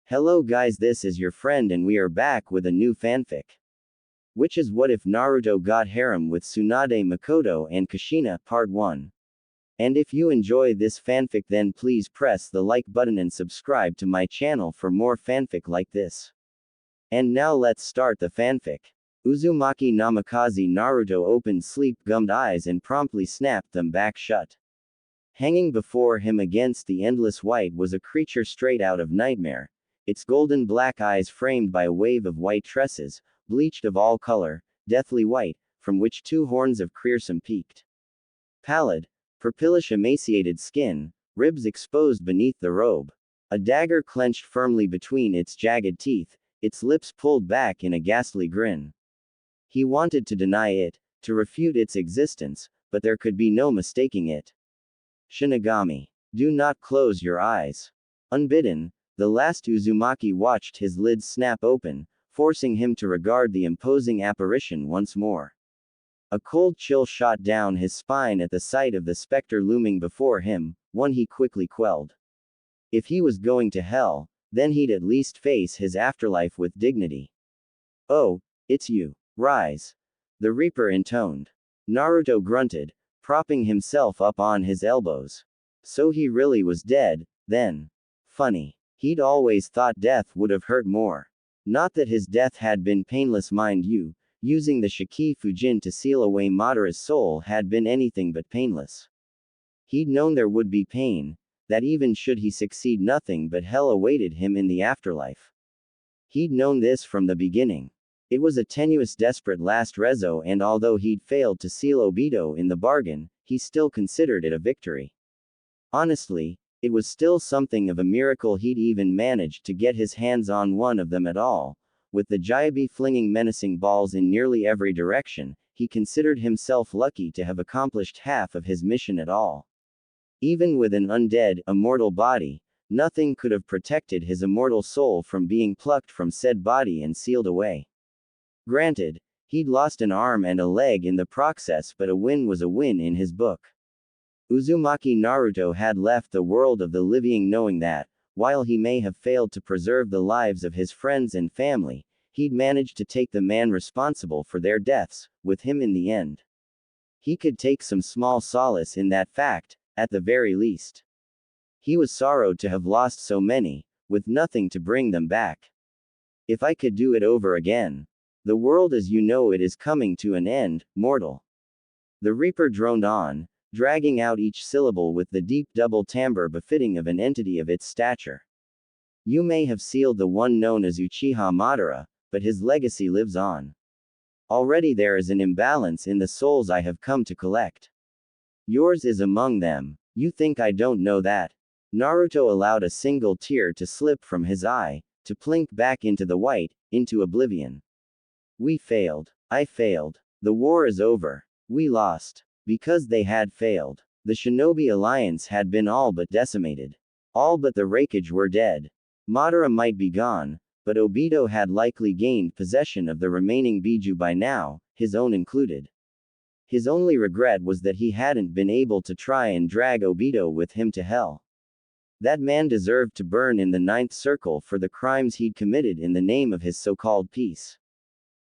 Hello guys, this is your friend and we are back with a new fanfic. Which is What If Naruto Got Harem with Tsunade, Mikoto and Kushina, Part 1. And if you enjoy this fanfic then please press the like button and subscribe to my channel for more fanfic like this. And now let's start the fanfic. Uzumaki Namikaze Naruto opened sleep-gummed eyes and promptly snapped them back shut. Hanging before him against the endless white was a creature straight out of nightmare. Its golden black eyes framed by a wave of white tresses, bleached of all color, deathly white, from which two horns of crimson peaked. Pallid, purplish emaciated skin, ribs exposed beneath the robe. A dagger clenched firmly between its jagged teeth, its lips pulled back in a ghastly grin. He wanted to deny it, to refute its existence, but there could be no mistaking it. Shinigami. Do not close your eyes. Unbidden, the last Uzumaki watched his lids snap open, forcing him to regard the imposing apparition once more. A cold chill shot down his spine at the sight of the specter looming before him, one he quickly quelled. If he was going to hell, then he'd at least face his afterlife with dignity. Oh, it's you. Rise. The Reaper intoned. Naruto grunted, propping himself up on his elbows. So he really was dead, then. Funny. He'd always thought death would have hurt more. Not that his death had been painless, mind you, using the Shiki Fujin to seal away Madara's soul had been anything but painless. He'd known there would be pain, that even should he succeed nothing but hell awaited him in the afterlife. He'd known this from the beginning. It was a tenuous, desperate last reso, and although he'd failed to seal Obito in the bargain, he still considered it a victory. Honestly, it was still something of a miracle he'd even managed to get his hands on one of them at all. With the Jaibi flinging menacing balls in nearly every direction, he considered himself lucky to have accomplished half of his mission at all. Even with an undead, immortal body, nothing could have protected his immortal soul from being plucked from said body and sealed away. Granted, he'd lost an arm and a leg in the process, but a win was a win in his book. Uzumaki Naruto had left the world of the living knowing that, while he may have failed to preserve the lives of his friends and family, he'd managed to take the man responsible for their deaths, with him in the end. He could take some small solace in that fact, at the very least. He was sorrowed to have lost so many, with nothing to bring them back. If I could do it over again. The world as you know it is coming to an end, mortal. The Reaper droned on, dragging out each syllable with the deep double timbre befitting of an entity of its stature. You may have sealed the one known as Uchiha Madara, but his legacy lives on. Already there is an imbalance in the souls I have come to collect. Yours is among them. You think I don't know that? Naruto allowed a single tear to slip from his eye, to plink back into the white, into oblivion. We failed. I failed. The war is over. We lost. Because they had failed. The Shinobi Alliance had been all but decimated. All but the Raikage were dead. Madara might be gone, but Obito had likely gained possession of the remaining Biju by now, his own included. His only regret was that he hadn't been able to try and drag Obito with him to hell. That man deserved to burn in the ninth circle for the crimes he'd committed in the name of his so-called peace.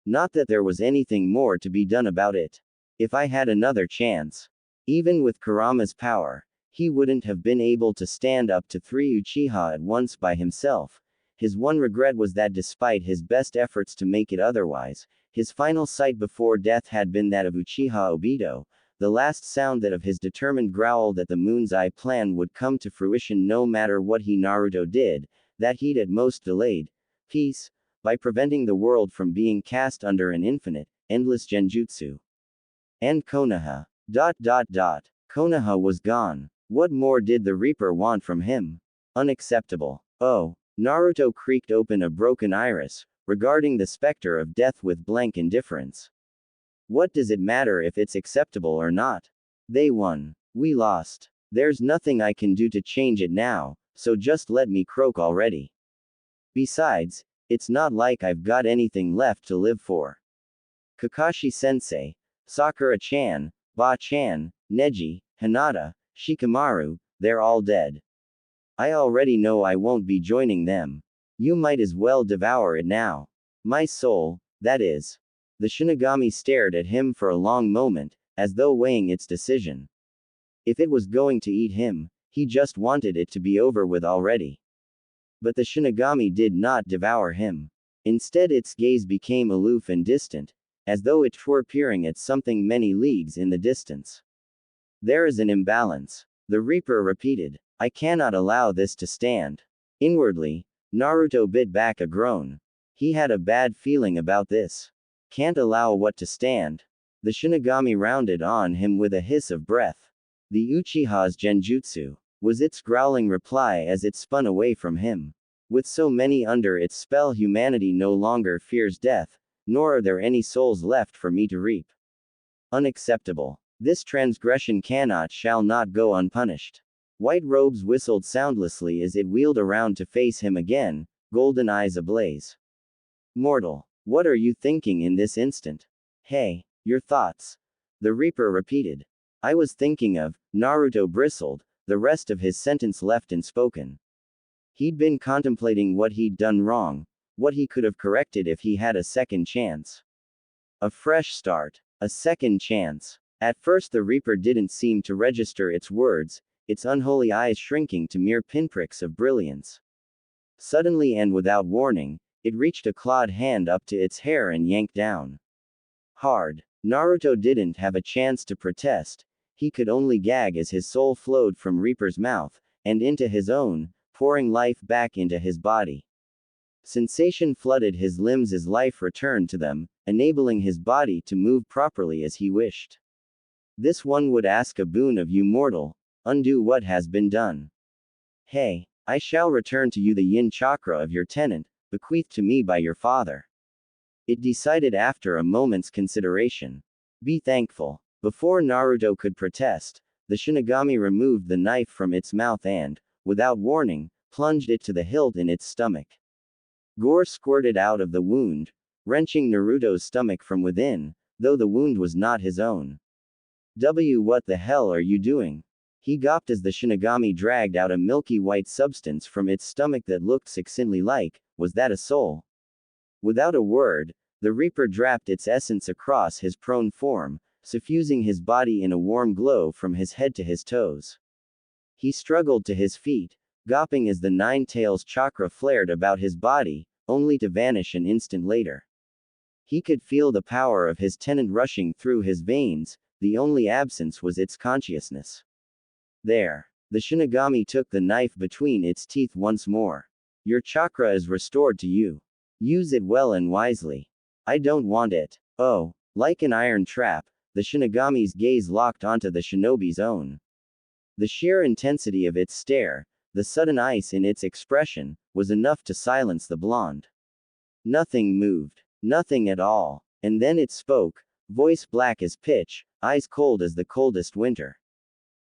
Not that there was anything more to be done about it. If I had another chance. Even with Kurama's power, he wouldn't have been able to stand up to 3 Uchiha at once by himself. His one regret was that despite his best efforts to make it otherwise, his final sight before death had been that of Uchiha Obito, the last sound that of his determined growl that the Moon's Eye plan would come to fruition no matter what he Naruto did, that he'd at most delayed peace, by preventing the world from being cast under an infinite, endless genjutsu. And Konoha. Konoha was gone. What more did the Reaper want from him? Unacceptable. Oh. Naruto creaked open a broken iris, regarding the specter of death with blank indifference. What does it matter if it's acceptable or not? They won. We lost. There's nothing I can do to change it now, so just let me croak already. Besides, it's not like I've got anything left to live for. Kakashi-sensei, Sakura-chan, Ba-chan, Neji, Hinata, Shikamaru, they're all dead. I already know I won't be joining them. You might as well devour it now. My soul, that is. The Shinigami stared at him for a long moment, as though weighing its decision. If it was going to eat him, he just wanted it to be over with already. But the Shinigami did not devour him. Instead, its gaze became aloof and distant, as though it were peering at something many leagues in the distance. There is an imbalance. The Reaper repeated. I cannot allow this to stand. Inwardly, Naruto bit back a groan. He had a bad feeling about this. Can't allow what to stand? The Shinigami rounded on him with a hiss of breath. The Uchiha's genjutsu, was its growling reply as it spun away from him. With so many under its spell, humanity no longer fears death, nor are there any souls left for me to reap. Unacceptable. This transgression shall not go unpunished. White Robes whistled soundlessly as it wheeled around to face him again, golden eyes ablaze. Mortal, what are you thinking in this instant? Hey, your thoughts? The Reaper repeated. I was thinking of, Naruto bristled, the rest of his sentence left unspoken. He'd been contemplating what he'd done wrong, what he could have corrected if he had a second chance. A fresh start, a second chance. At first the Reaper didn't seem to register its words, its unholy eyes shrinking to mere pinpricks of brilliance. Suddenly and without warning, it reached a clawed hand up to its hair and yanked down. Hard. Naruto didn't have a chance to protest, he could only gag as his soul flowed from Reaper's mouth, and into his own, pouring life back into his body. Sensation flooded his limbs as life returned to them, enabling his body to move properly as he wished. This one would ask a boon of you, mortal. Undo what has been done. Hey, I shall return to you the yin chakra of your tenant, bequeathed to me by your father. It decided after a moment's consideration. Be thankful. Before Naruto could protest, the Shinigami removed the knife from its mouth and, without warning, plunged it to the hilt in its stomach. Gore squirted out of the wound, wrenching Naruto's stomach from within, though the wound was not his own. What the hell are you doing? He gawped as the Shinigami dragged out a milky white substance from its stomach that looked succinctly like, was that a soul? Without a word, the Reaper draped its essence across his prone form, suffusing his body in a warm glow from his head to his toes. He struggled to his feet, gawping as the Nine Tails chakra flared about his body, only to vanish an instant later. He could feel the power of his tenant rushing through his veins, the only absence was its consciousness. There. The Shinigami took the knife between its teeth once more. Your chakra is restored to you. Use it well and wisely. I don't want it. Oh. Like an iron trap, the Shinigami's gaze locked onto the shinobi's own. The sheer intensity of its stare, the sudden ice in its expression, was enough to silence the blonde. Nothing moved. Nothing at all. And then it spoke, voice black as pitch, eyes cold as the coldest winter.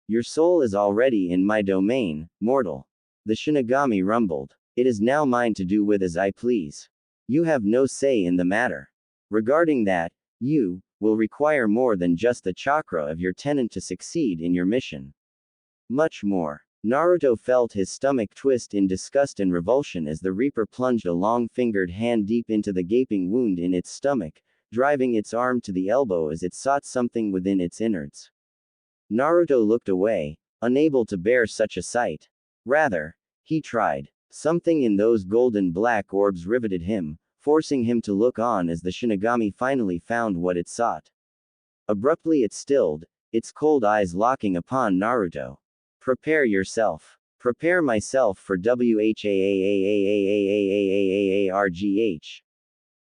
Your soul is already in my domain, mortal. The Shinigami rumbled. It is now mine to do with as I please. You have no say in the matter. Regarding that, you will require more than just the chakra of your tenant to succeed in your mission. Much more. Naruto felt his stomach twist in disgust and revulsion as the Reaper plunged a long-fingered hand deep into the gaping wound in its stomach, driving its arm to the elbow as it sought something within its innards. Naruto looked away, unable to bear such a sight. Rather, he tried. Something in those golden black orbs riveted him, forcing him to look on as the Shinigami finally found what it sought. Abruptly it stilled, its cold eyes locking upon Naruto. Prepare yourself. Prepare myself for WHAAAAAAAAAAAAARGH.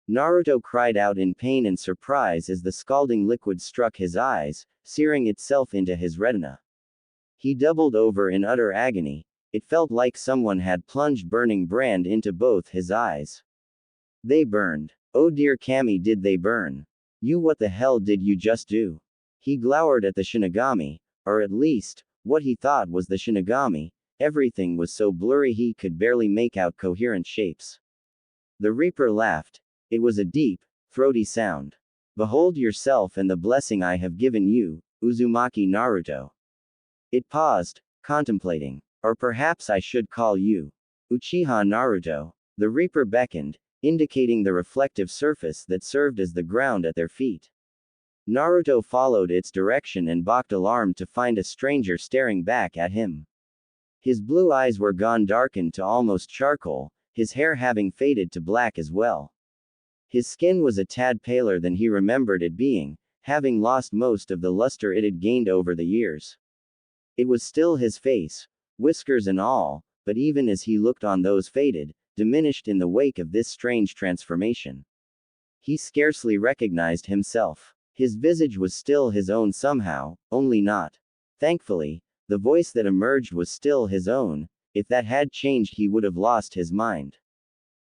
Naruto cried out in pain and surprise as the scalding liquid struck his eyes, searing itself into his retina. He doubled over in utter agony. It felt like someone had plunged burning brand into both his eyes. They burned. Oh dear Kami, did they burn? You, what the hell did you just do? He glowered at the Shinigami, or at least, what he thought was the Shinigami. Everything was so blurry he could barely make out coherent shapes. The Reaper laughed. It was a deep, throaty sound. Behold yourself and the blessing I have given you, Uzumaki Naruto. It paused, contemplating. Or perhaps I should call you Uchiha Naruto. The Reaper beckoned, indicating the reflective surface that served as the ground at their feet. Naruto followed its direction and balked alarmed to find a stranger staring back at him. His blue eyes were gone, darkened to almost charcoal, his hair having faded to black as well. His skin was a tad paler than he remembered it being, having lost most of the luster it had gained over the years. It was still his face, whiskers and all, but even as he looked on, those faded, diminished in the wake of this strange transformation. He scarcely recognized himself. His visage was still his own somehow, only not. Thankfully, the voice that emerged was still his own. If that had changed, he would have lost his mind.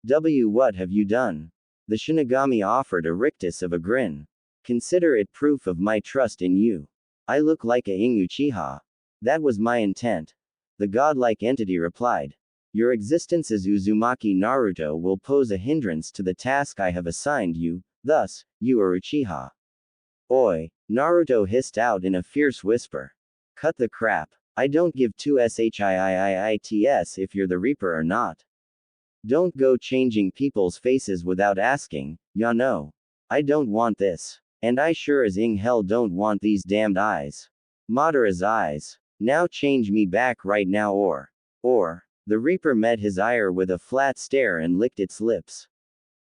What have you done? The Shinigami offered a rictus of a grin. Consider it proof of my trust in you. I look like a Uchiha. That was my intent. The godlike entity replied. Your existence as Uzumaki Naruto will pose a hindrance to the task I have assigned you, thus, you are Uchiha. Oi, Naruto hissed out in a fierce whisper. Cut the crap. I don't give two shiits if you're the Reaper or not. Don't go changing people's faces without asking, ya know. I don't want this. And I sure as in hell don't want these damned eyes. Madara's eyes. Now change me back right now or. The Reaper met his ire with a flat stare and licked its lips.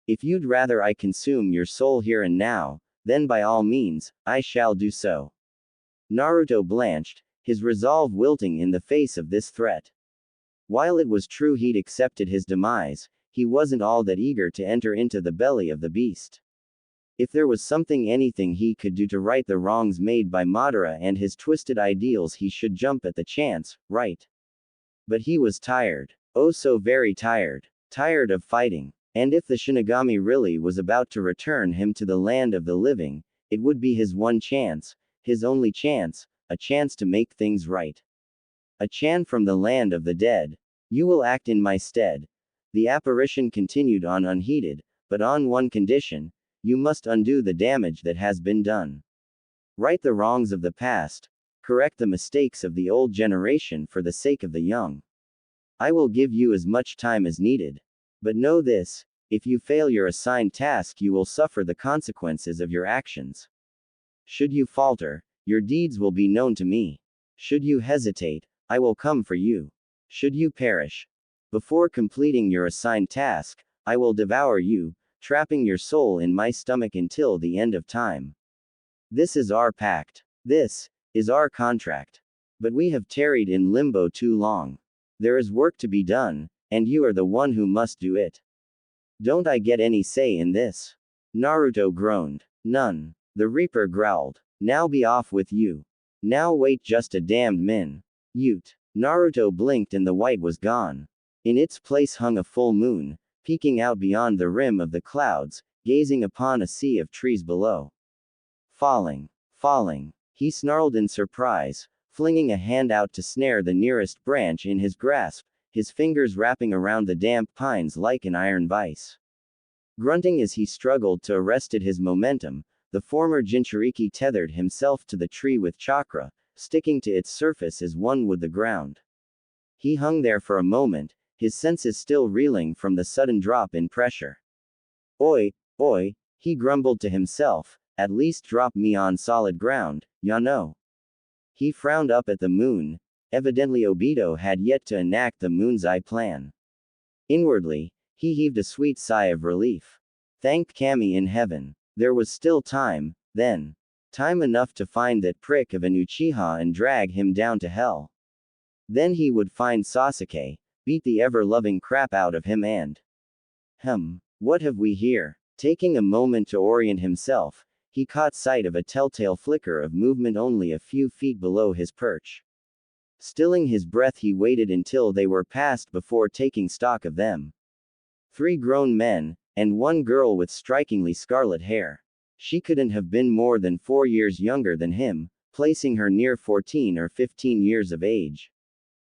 If you'd rather I consume your soul here and now, then by all means, I shall do so. Naruto blanched, his resolve wilting in the face of this threat. While it was true he'd accepted his demise, he wasn't all that eager to enter into the belly of the beast. If there was anything he could do to right the wrongs made by Madara and his twisted ideals, he should jump at the chance, right? But he was tired. Oh, so very tired. Tired of fighting. And if the Shinigami really was about to return him to the land of the living, it would be his one chance, his only chance, a chance to make things right. A chant from the land of the dead. You will act in my stead. The apparition continued on unheeded, but on one condition: you must undo the damage that has been done. Right the wrongs of the past. Correct the mistakes of the old generation for the sake of the young. I will give you as much time as needed. But know this: if you fail your assigned task, you will suffer the consequences of your actions. Should you falter, your deeds will be known to me. Should you hesitate, I will come for you. Should you perish before completing your assigned task, I will devour you, trapping your soul in my stomach until the end of time. This is our pact. This is our contract. But we have tarried in limbo too long. There is work to be done, and you are the one who must do it. Don't I get any say in this? Naruto groaned. None. The Reaper growled. Now be off with you. Now wait just a damned minute. Naruto blinked and the white was gone. In its place hung a full moon, peeking out beyond the rim of the clouds, gazing upon a sea of trees below. Falling. He snarled in surprise, flinging a hand out to snare the nearest branch in his grasp, his fingers wrapping around the damp pines like an iron vice. Grunting as he struggled to arrest his momentum, the former Jinchuriki tethered himself to the tree with chakra, sticking to its surface as one would the ground. He hung there for a moment, his senses still reeling from the sudden drop in pressure. Oi, he grumbled to himself, at least drop me on solid ground, ya know. He frowned up at the moon. Evidently Obito had yet to enact the moon's eye plan. Inwardly, he heaved a sweet sigh of relief. Thanked Kami in heaven. There was still time, then. Time enough to find that prick of an Uchiha and drag him down to hell. Then he would find Sasuke, beat the ever-loving crap out of him and… What have we here? Taking a moment to orient himself, he caught sight of a telltale flicker of movement only a few feet below his perch. Stilling his breath, he waited until they were passed before taking stock of them. 3 grown men, and 1 girl with strikingly scarlet hair. She couldn't have been more than 4 years younger than him, placing her near 14 or 15 years of age.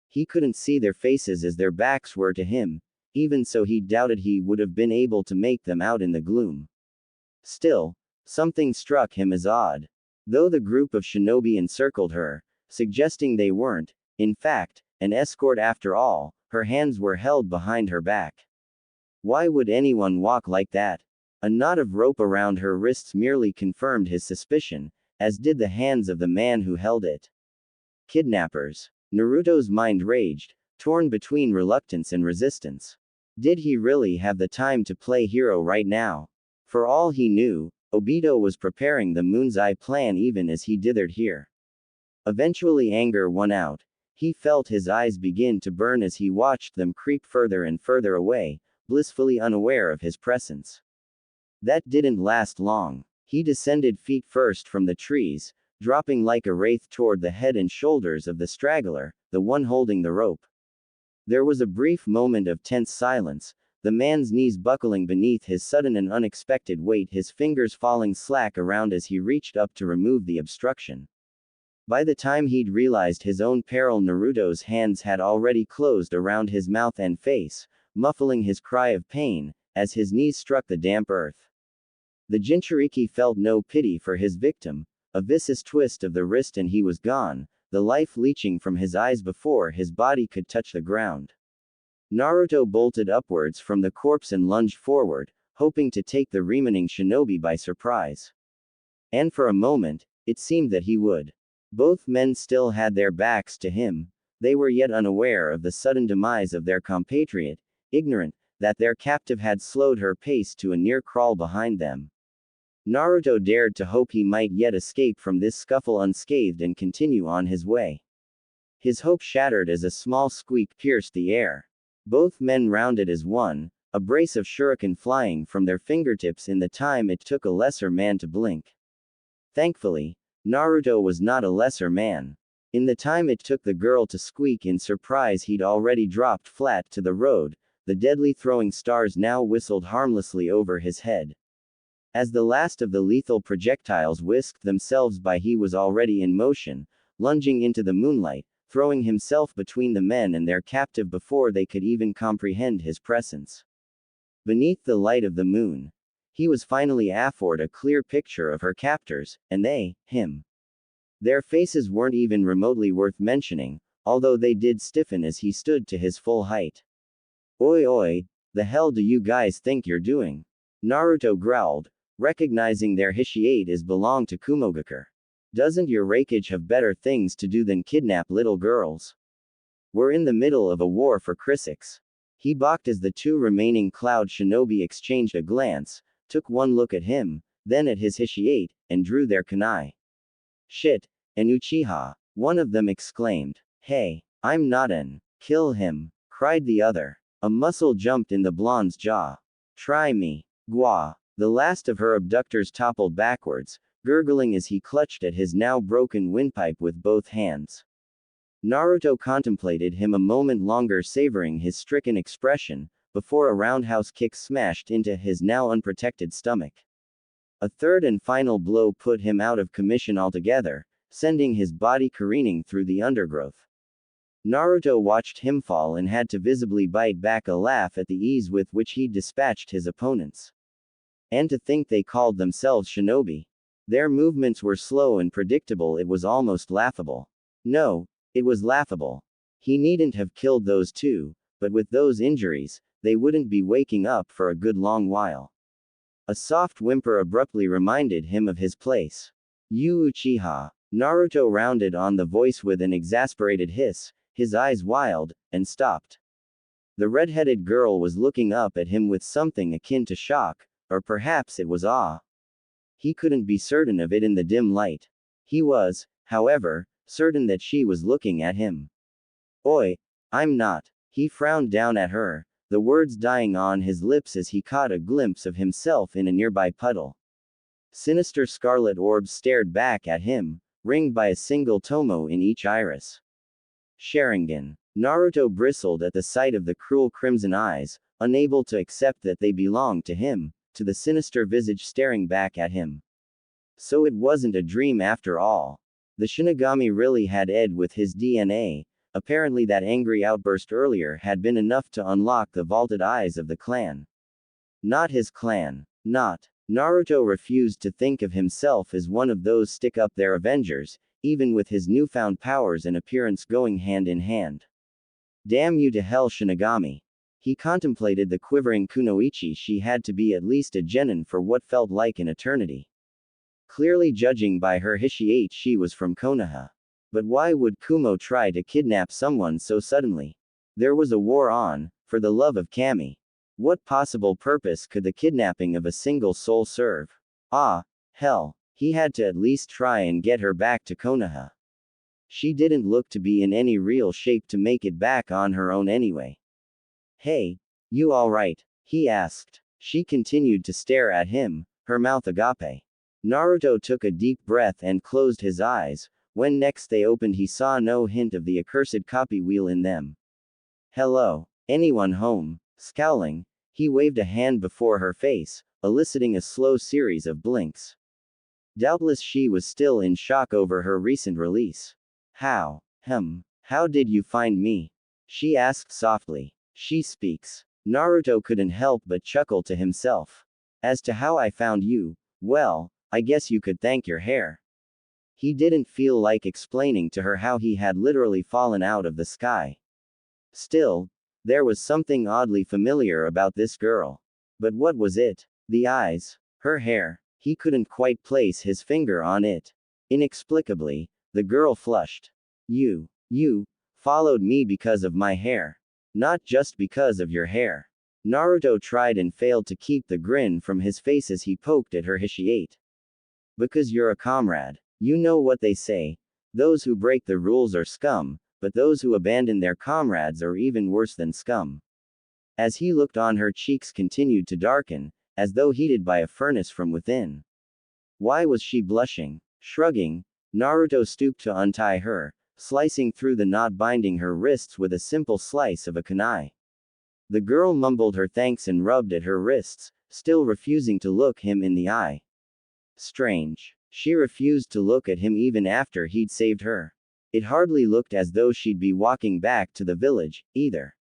He couldn't see their faces as their backs were to him, even so he doubted he would have been able to make them out in the gloom. Still, something struck him as odd. Though the group of shinobi encircled her, suggesting they weren't, in fact, an escort after all, her hands were held behind her back. Why would anyone walk like that? A knot of rope around her wrists merely confirmed his suspicion, as did the hands of the man who held it. Kidnappers. Naruto's mind raged, torn between reluctance and resistance. Did he really have the time to play hero right now? For all he knew, Obito was preparing the Moon's Eye plan even as he dithered here. Eventually anger won out. He felt his eyes begin to burn as he watched them creep further and further away, blissfully unaware of his presence. That didn't last long. He descended feet first from the trees, dropping like a wraith toward the head and shoulders of the straggler, the one holding the rope. There was a brief moment of tense silence, the man's knees buckling beneath his sudden and unexpected weight, his fingers falling slack around as he reached up to remove the obstruction. By the time he'd realized his own peril, Naruto's hands had already closed around his mouth and face, muffling his cry of pain, as his knees struck the damp earth. The Jinchuriki felt no pity for his victim, a vicious twist of the wrist and he was gone, the life leaching from his eyes before his body could touch the ground. Naruto bolted upwards from the corpse and lunged forward, hoping to take the remaining shinobi by surprise. And for a moment, it seemed that he would. Both men still had their backs to him, they were yet unaware of the sudden demise of their compatriot, ignorant that their captive had slowed her pace to a near crawl behind them. Naruto dared to hope he might yet escape from this scuffle unscathed and continue on his way. His hope shattered as a small squeak pierced the air. Both men rounded as one, a brace of shuriken flying from their fingertips in the time it took a lesser man to blink. Thankfully, Naruto was not a lesser man. In the time it took the girl to squeak in surprise, he'd already dropped flat to the road, the deadly throwing stars now whistled harmlessly over his head. As the last of the lethal projectiles whisked themselves by, he was already in motion, lunging into the moonlight, throwing himself between the men and their captive before they could even comprehend his presence. Beneath the light of the moon, he was finally afforded a clear picture of her captors, and they, him. Their faces weren't even remotely worth mentioning, although they did stiffen as he stood to his full height. "Oi oi, the hell do you guys think you're doing?" Naruto growled, recognizing their Hishiate as belonged to Kumogakure. "Doesn't your Raikage have better things to do than kidnap little girls? We're in the middle of a war for Crisix." He balked as the two remaining Cloud Shinobi exchanged a glance, took one look at him, then at his Hishiate, and drew their kunai. "Shit, an Uchiha," one of them exclaimed. "Hey, I'm not an." "Kill him," cried the other. A muscle jumped in the blonde's jaw. "Try me." Gua. The last of her abductors toppled backwards, gurgling as he clutched at his now broken windpipe with both hands. Naruto contemplated him a moment longer, savoring his stricken expression, before a roundhouse kick smashed into his now unprotected stomach. A third and final blow put him out of commission altogether, sending his body careening through the undergrowth. Naruto watched him fall and had to visibly bite back a laugh at the ease with which he dispatched his opponents. And to think they called themselves shinobi. Their movements were slow and predictable, it was almost laughable. No, it was laughable. He needn't have killed those two, but with those injuries, they wouldn't be waking up for a good long while. A soft whimper abruptly reminded him of his place. "You Uchiha." Naruto rounded on the voice with an exasperated hiss, his eyes wild, and stopped. The red-headed girl was looking up at him with something akin to shock, or perhaps it was awe. He couldn't be certain of it in the dim light. He was, however, certain that she was looking at him. "Oi, I'm not." He frowned down at her, the words dying on his lips as he caught a glimpse of himself in a nearby puddle. Sinister scarlet orbs stared back at him, ringed by a single tomo in each iris. Sharingan. Naruto bristled at the sight of the cruel crimson eyes, unable to accept that they belonged to him, to the sinister visage staring back at him. So it wasn't a dream after all. The Shinigami really had Ed with his DNA. Apparently that angry outburst earlier had been enough to unlock the vaulted eyes of the clan. Not his clan. Not. Naruto refused to think of himself as one of those stick-up-their Avengers, even with his newfound powers and appearance going hand in hand. "Damn you to hell, Shinigami." He contemplated the quivering kunoichi. She had to be at least a genin for what felt like an eternity. Clearly judging by her hishiate, she was from Konoha. But why would Kumo try to kidnap someone so suddenly? There was a war on, for the love of Kami. What possible purpose could the kidnapping of a single soul serve? Ah, hell, he had to at least try and get her back to Konoha. She didn't look to be in any real shape to make it back on her own anyway. Hey, you alright? He asked. She continued to stare at him, her mouth agape. Naruto took a deep breath and closed his eyes. When next they opened, he saw no hint of the accursed copy wheel in them. Hello? Anyone home? Scowling, he waved a hand before her face, eliciting a slow series of blinks. Doubtless she was still in shock over her recent release. How did you find me? She asked softly. She speaks. Naruto couldn't help but chuckle to himself. As to how I found you, well, I guess you could thank your hair. He didn't feel like explaining to her how he had literally fallen out of the sky. Still, there was something oddly familiar about this girl. But what was it? The eyes, her hair, he couldn't quite place his finger on it. Inexplicably, the girl flushed. You followed me because of my hair. Not just because of your hair. Naruto tried and failed to keep the grin from his face as he poked at her hishiate. Because you're a comrade. You know what they say. Those who break the rules are scum, but those who abandon their comrades are even worse than scum. As he looked on, her cheeks continued to darken, as though heated by a furnace from within. Why was she blushing? Shrugging, Naruto stooped to untie her, slicing through the knot binding her wrists with a simple slice of a kunai. The girl mumbled her thanks and rubbed at her wrists, still refusing to look him in the eye. Strange. She refused to look at him even after he'd saved her. It hardly looked as though she'd be walking back to the village, either.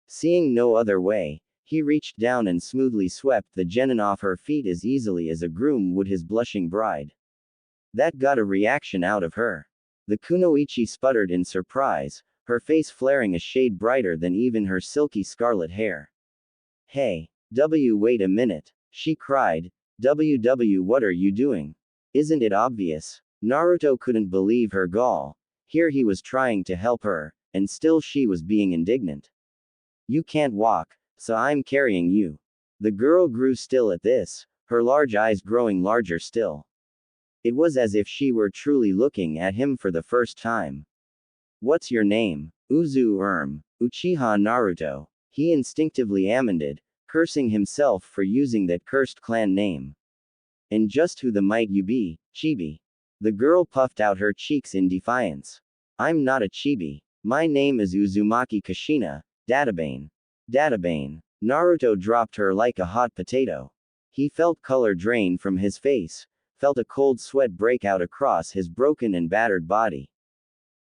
Seeing no other way, he reached down and smoothly swept the genin off her feet as easily as a groom would his blushing bride. That got a reaction out of her. The kunoichi sputtered in surprise, her face flaring a shade brighter than even her silky scarlet hair. Hey, wait a minute, she cried. What are you doing? Isn't it obvious? Naruto couldn't believe her gall. Here he was trying to help her, and still she was being indignant. You can't walk, so I'm carrying you. The girl grew still at this, her large eyes growing larger still. It was as if she were truly looking at him for the first time. What's your name? Uchiha Naruto. He instinctively amended, cursing himself for using that cursed clan name. And just who the might you be, chibi? The girl puffed out her cheeks in defiance. I'm not a chibi. My name is Uzumaki Kushina, Databane. Databane. Naruto dropped her like a hot potato. He felt color drain from his face, felt a cold sweat break out across his broken and battered body.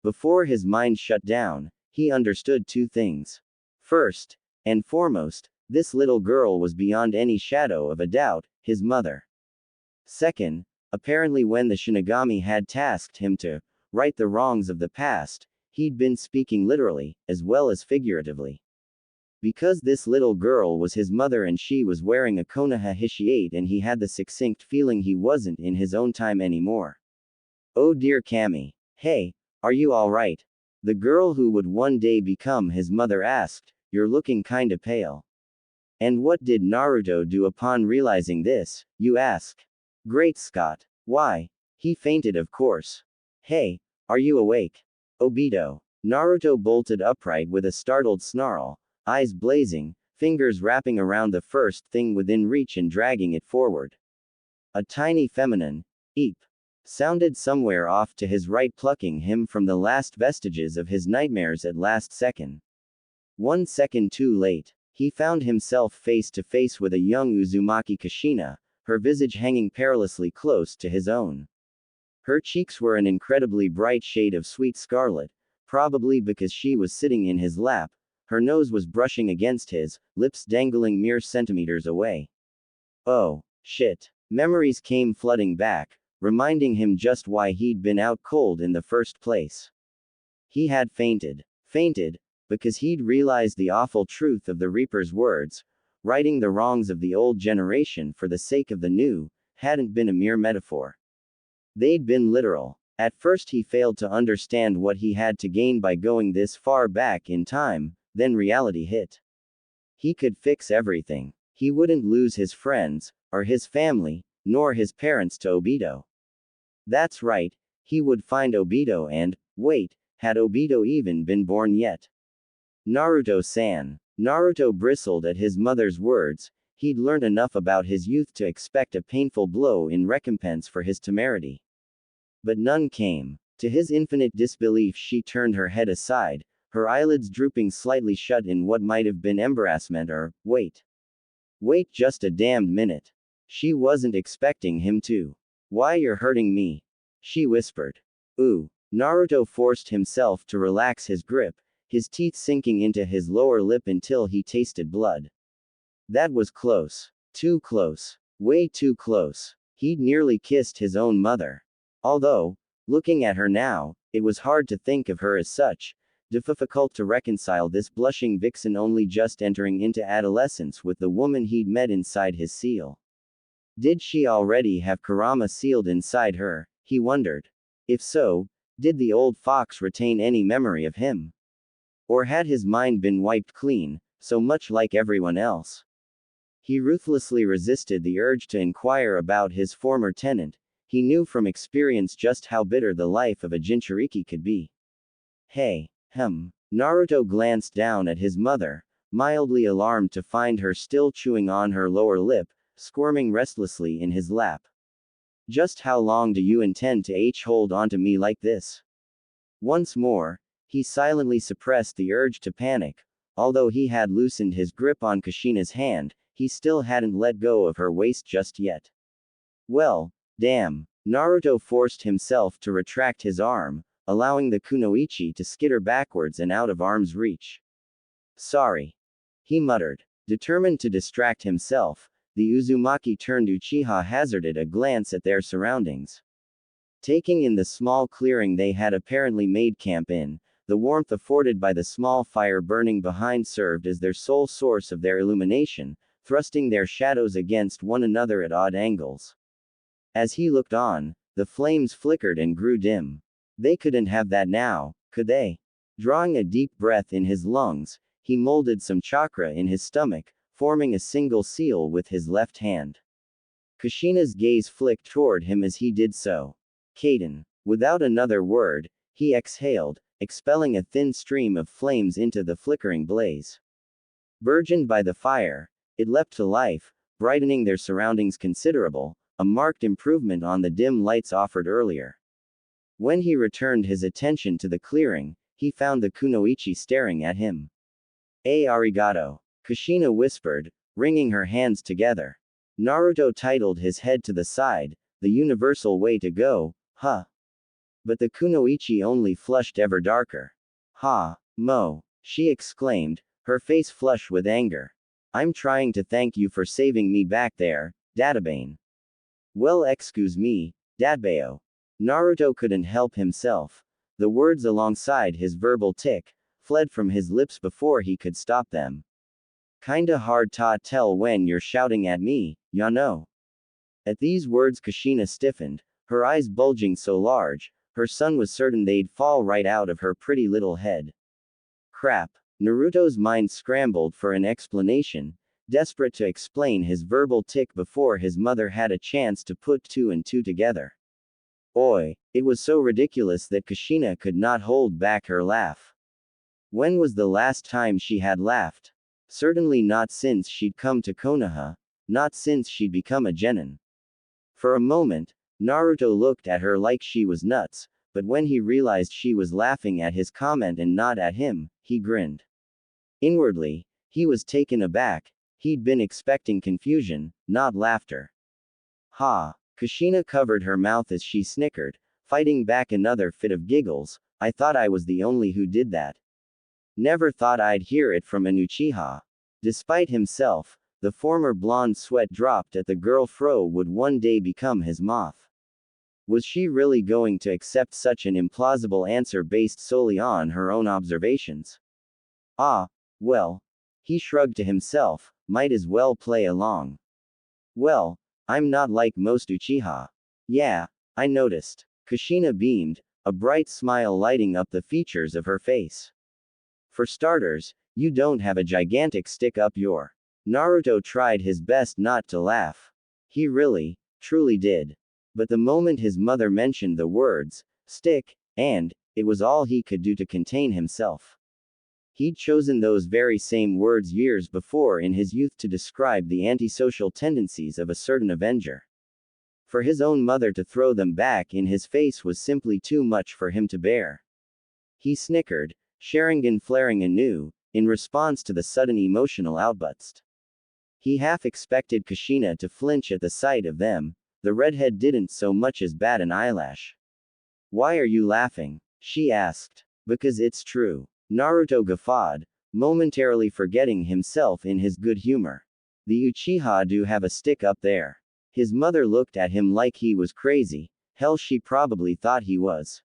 Before his mind shut down, he understood two things. First, and foremost, this little girl was beyond any shadow of a doubt, his mother. Second, apparently when the Shinigami had tasked him to right the wrongs of the past, he'd been speaking literally, as well as figuratively. Because this little girl was his mother and she was wearing a Konoha hishiate, and he had the succinct feeling he wasn't in his own time anymore. Oh dear Kami. Hey, are you alright? The girl who would one day become his mother asked. You're looking kinda pale. And what did Naruto do upon realizing this, you ask? Great Scott. Why? He fainted, of course. Hey, are you awake? Obito. Naruto bolted upright with a startled snarl, eyes blazing, fingers wrapping around the first thing within reach and dragging it forward. A tiny feminine eep sounded somewhere off to his right, plucking him from the last vestiges of his nightmares at last second. 1 second too late, he found himself face to face with a young Uzumaki Kushina, her visage hanging perilously close to his own. Her cheeks were an incredibly bright shade of sweet scarlet, probably because she was sitting in his lap. Her nose was brushing against his, lips dangling mere centimeters away. Oh, shit. Memories came flooding back, reminding him just why he'd been out cold in the first place. He had fainted. Fainted, because he'd realized the awful truth of the Reaper's words. Righting the wrongs of the old generation for the sake of the new hadn't been a mere metaphor. They'd been literal. At first he failed to understand what he had to gain by going this far back in time, then reality hit. He could fix everything. He wouldn't lose his friends, or his family, nor his parents to Obito. That's right, he would find Obito and, wait, had Obito even been born yet? Naruto-san. Naruto bristled at his mother's words. He'd learned enough about his youth to expect a painful blow in recompense for his temerity. But none came. To his infinite disbelief, she turned her head aside, her eyelids drooping slightly shut in what might have been embarrassment or, wait. Wait just a damned minute. She wasn't expecting him to. Why, you're hurting me, she whispered. Ooh. Naruto forced himself to relax his grip, his teeth sinking into his lower lip until he tasted blood. That was close. Too close. Way too close. He'd nearly kissed his own mother. Although, looking at her now, it was hard to think of her as such, difficult to reconcile this blushing vixen only just entering into adolescence with the woman he'd met inside his seal. Did she already have Kurama sealed inside her, he wondered. If so, did the old fox retain any memory of him? Or had his mind been wiped clean, so much like everyone else? He ruthlessly resisted the urge to inquire about his former tenant. He knew from experience just how bitter the life of a Jinchuriki could be. Hey, Naruto glanced down at his mother, mildly alarmed to find her still chewing on her lower lip, squirming restlessly in his lap. Just how long do you intend to hold onto me like this? Once more, he silently suppressed the urge to panic. Although he had loosened his grip on Kushina's hand, he still hadn't let go of her waist just yet. Well, damn. Naruto forced himself to retract his arm, allowing the kunoichi to skitter backwards and out of arm's reach. Sorry, he muttered. Determined to distract himself, the Uzumaki turned Uchiha hazarded a glance at their surroundings. Taking in the small clearing they had apparently made camp in, the warmth afforded by the small fire burning behind served as their sole source of their illumination, thrusting their shadows against one another at odd angles. As he looked on, the flames flickered and grew dim. They couldn't have that now, could they? Drawing a deep breath in his lungs, he molded some chakra in his stomach, forming a single seal with his left hand. Kushina's gaze flicked toward him as he did so. Kaden. Without another word, he exhaled, expelling a thin stream of flames into the flickering blaze. Burgeoned by the fire, it leapt to life, brightening their surroundings considerable, a marked improvement on the dim lights offered earlier. When he returned his attention to the clearing, he found the kunoichi staring at him. Arigato, Kushina whispered, wringing her hands together. Naruto titled his head to the side, the universal way to go, huh? But the kunoichi only flushed ever darker. Ha, she exclaimed, her face flush with anger. I'm trying to thank you for saving me back there, Databane. Well, excuse me, Dadbao. Naruto couldn't help himself. The words alongside his verbal tick fled from his lips before he could stop them. Kinda hard to tell when you're shouting at me, ya know. At these words Kushina stiffened, her eyes bulging so large, her son was certain they'd fall right out of her pretty little head. Crap. Naruto's mind scrambled for an explanation, desperate to explain his verbal tick before his mother had a chance to put two and two together. Oi, it was so ridiculous that Kushina could not hold back her laugh. When was the last time she had laughed? Certainly not since she'd come to Konoha, not since she'd become a genin. For a moment, Naruto looked at her like she was nuts, but when he realized she was laughing at his comment and not at him, he grinned. Inwardly, he was taken aback. He'd been expecting confusion, not laughter. Ha! Kushina covered her mouth as she snickered, fighting back another fit of giggles. I thought I was the only who did that. Never thought I'd hear it from an Uchiha. Despite himself, the former blonde sweat dropped at the girl Fro would one day become his moth. Was she really going to accept such an implausible answer based solely on her own observations? Ah, well. He shrugged to himself, might as well play along. Well, I'm not like most Uchiha. Yeah, I noticed. Kushina beamed, a bright smile lighting up the features of her face. For starters, you don't have a gigantic stick up your. Naruto tried his best not to laugh. He really, truly did. But the moment his mother mentioned the words, stick, and, it was all he could do to contain himself. He'd chosen those very same words years before in his youth to describe the antisocial tendencies of a certain Avenger. For his own mother to throw them back in his face was simply too much for him to bear. He snickered, Sharingan flaring anew, in response to the sudden emotional outburst. He half expected Kushina to flinch at the sight of them. The redhead didn't so much as bat an eyelash. Why are you laughing? She asked. Because it's true. Naruto guffawed, momentarily forgetting himself in his good humor. The Uchiha do have a stick up there. His mother looked at him like he was crazy. Hell, she probably thought he was.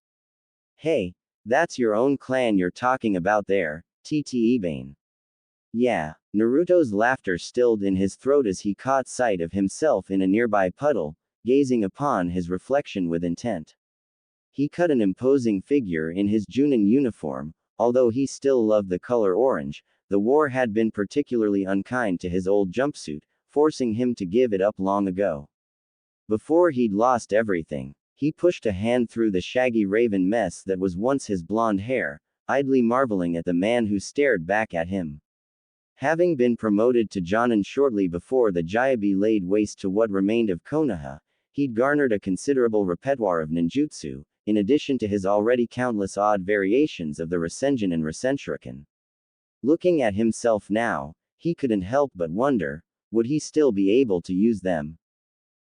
Hey, that's your own clan you're talking about there, Tte Bane. Yeah, Naruto's laughter stilled in his throat as he caught sight of himself in a nearby puddle, gazing upon his reflection with intent. He cut an imposing figure in his Junin uniform. Although he still loved the color orange, the war had been particularly unkind to his old jumpsuit, forcing him to give it up long ago. Before he'd lost everything, he pushed a hand through the shaggy raven mess that was once his blonde hair, idly marveling at the man who stared back at him. Having been promoted to Jonin shortly before the Jyabi laid waste to what remained of Konoha, he'd garnered a considerable repertoire of ninjutsu, in addition to his already countless odd variations of the Rasengan and Rasenshuriken. Looking at himself now, he couldn't help but wonder, would he still be able to use them?